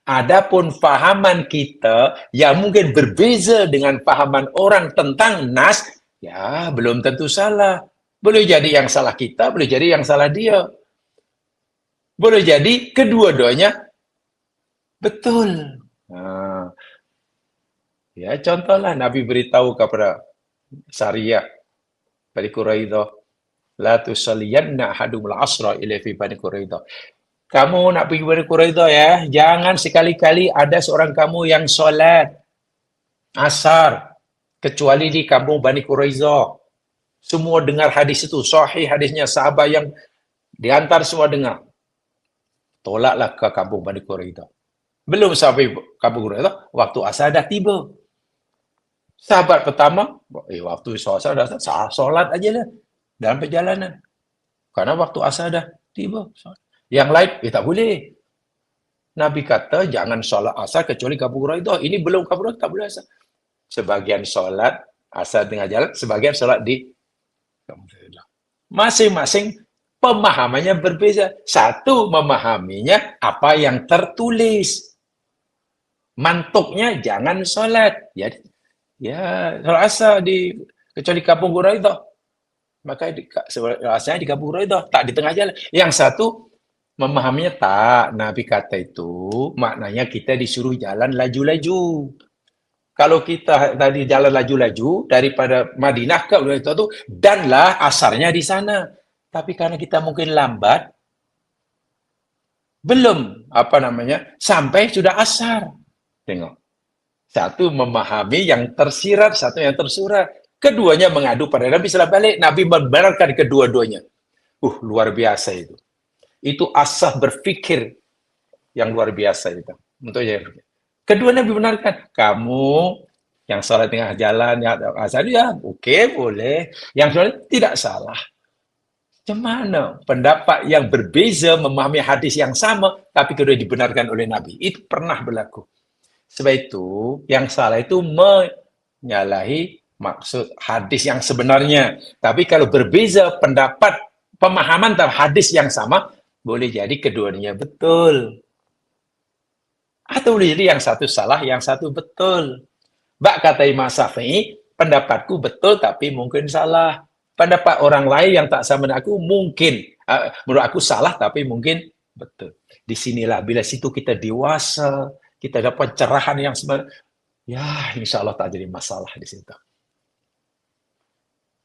Adapun fahaman kita yang mungkin berbeza dengan fahaman orang tentang nas, ya belum tentu salah. Boleh jadi yang salah kita, boleh jadi yang salah dia. Boleh jadi kedua-duanya Betul. Nah, ya contohlah Nabi beritahu kepada Sariyah Bani Quraidah, la tusalliyanna ahadumul asra ila fi Bani Quraidah. Kamu nak pergi Bani Quraidah ya, jangan sekali-kali ada seorang kamu yang solat asar kecuali di kampung Bani Quraidah. Semua dengar hadis itu, sahih hadisnya, sahabat yang diantar semua dengar. Tolaklah ke kampung Bani Quraidah. Belum sampai kampung Quraidah, waktu asar dah tiba. Sahabat pertama, waktu asar dah solat aja lah dalam perjalanan. Karena waktu asar dah tiba. Yang lain, tak boleh. Nabi kata, jangan solat asar kecuali kampung Quraidah. Ini belum kampung Quraidah, tak boleh asar. Sebagian solat asar tengah jalan, sebagian solat di kampung Quraidah. Masing-masing pemahamannya berbeza. Satu memahaminya apa yang tertulis. Mantuknya jangan solat. Ya, solat asar di kecuali kampung Quraidah. Maka asalnya di kampung Quraidah, tak di tengah jalan. Yang satu memahaminya tak. Nabi kata itu maknanya kita disuruh jalan laju-laju. Kalau kita tadi jalan laju-laju daripada Madinah ke Quraidah itu, danlah asarnya di sana. Tapi karena kita mungkin lambat, belum sampai sudah asar. Tengok. Satu memahami yang tersirat, satu yang tersurat. Keduanya mengadu pada Nabi setelah balik. Nabi membenarkan kedua-duanya. Luar biasa itu. Itu asah berfikir yang luar biasa itu. Untuk kedua Nabi benarkan. Kamu yang salah tengah jalan, ya asal ya, oke, boleh. Yang salah tidak salah. Gimana pendapat yang berbeza memahami hadis yang sama, tapi kedua dibenarkan oleh Nabi. Itu pernah berlaku. Sebab itu, yang salah itu menyalahi maksud hadis yang sebenarnya. Tapi kalau berbeza pendapat, pemahaman tentang hadis yang sama, boleh jadi keduanya betul. Atau boleh jadi yang satu salah, yang satu betul. Bak kata Imam Syafi'i, pendapatku betul tapi mungkin salah. Pendapat orang lain yang tak sama dengan aku mungkin, menurut aku salah tapi mungkin betul. Disinilah bila situ kita dewasa, kita dapat cerahan yang sebenarnya, ya insya Allah tak jadi masalah di situ.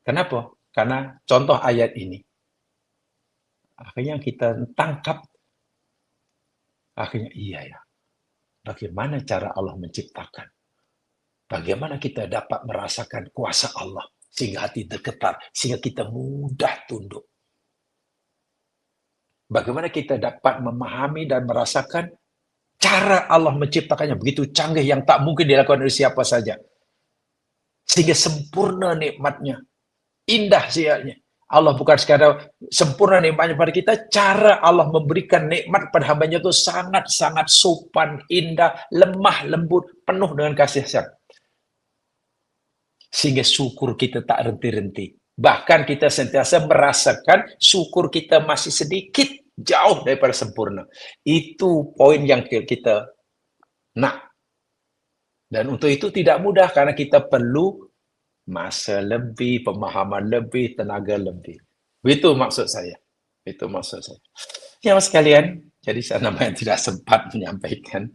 Kenapa? Karena contoh ayat ini, akhirnya kita tangkap, akhirnya iya ya, bagaimana cara Allah menciptakan? Bagaimana kita dapat merasakan kuasa Allah sehingga hati tergetar, sehingga kita mudah tunduk. Bagaimana kita dapat memahami dan merasakan cara Allah menciptakannya begitu canggih yang tak mungkin dilakukan oleh siapa saja. Sehingga sempurna nikmatnya, indah siapnya. Allah bukan sekadar sempurna nikmatnya pada kita, cara Allah memberikan nikmat pada hambanya itu sangat-sangat sopan, indah, lemah, lembut, penuh dengan kasih sayang. Sehingga syukur kita tak renti-renti. Bahkan kita sentiasa merasakan syukur kita masih sedikit jauh daripada sempurna. Itu poin yang kita nak. Dan untuk itu tidak mudah karena kita perlu masa lebih, pemahaman lebih, tenaga lebih. Itu maksud saya. Itu maksud saya. Ya, mas sekalian, jadi saya namanya tidak sempat menyampaikan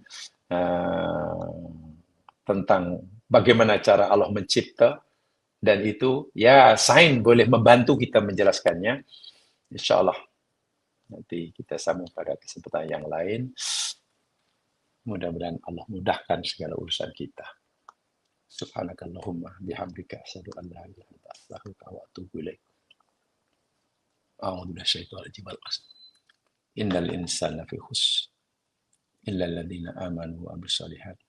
tentang bagaimana cara Allah mencipta. Dan itu, ya, sains boleh membantu kita menjelaskannya. Insya Allah, nanti kita sambung pada kesempatan yang lain. Mudah-mudahan Allah mudahkan segala urusan kita. Subhanakallahumma bihamdika asyhadu an la ilaha illa anta astaghfiruka wa atubu ilaik. A'udzu minasyaitonir rajim. Innal insana lafi khusr illa alladziina aamanu wa 'amilus shalihaati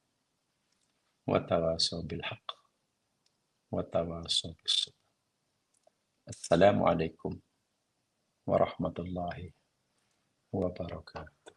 wa tawassaw bil haqq wa tawassaw bis sabr. Assalamualaikum warahmatullahi wabarakatuh.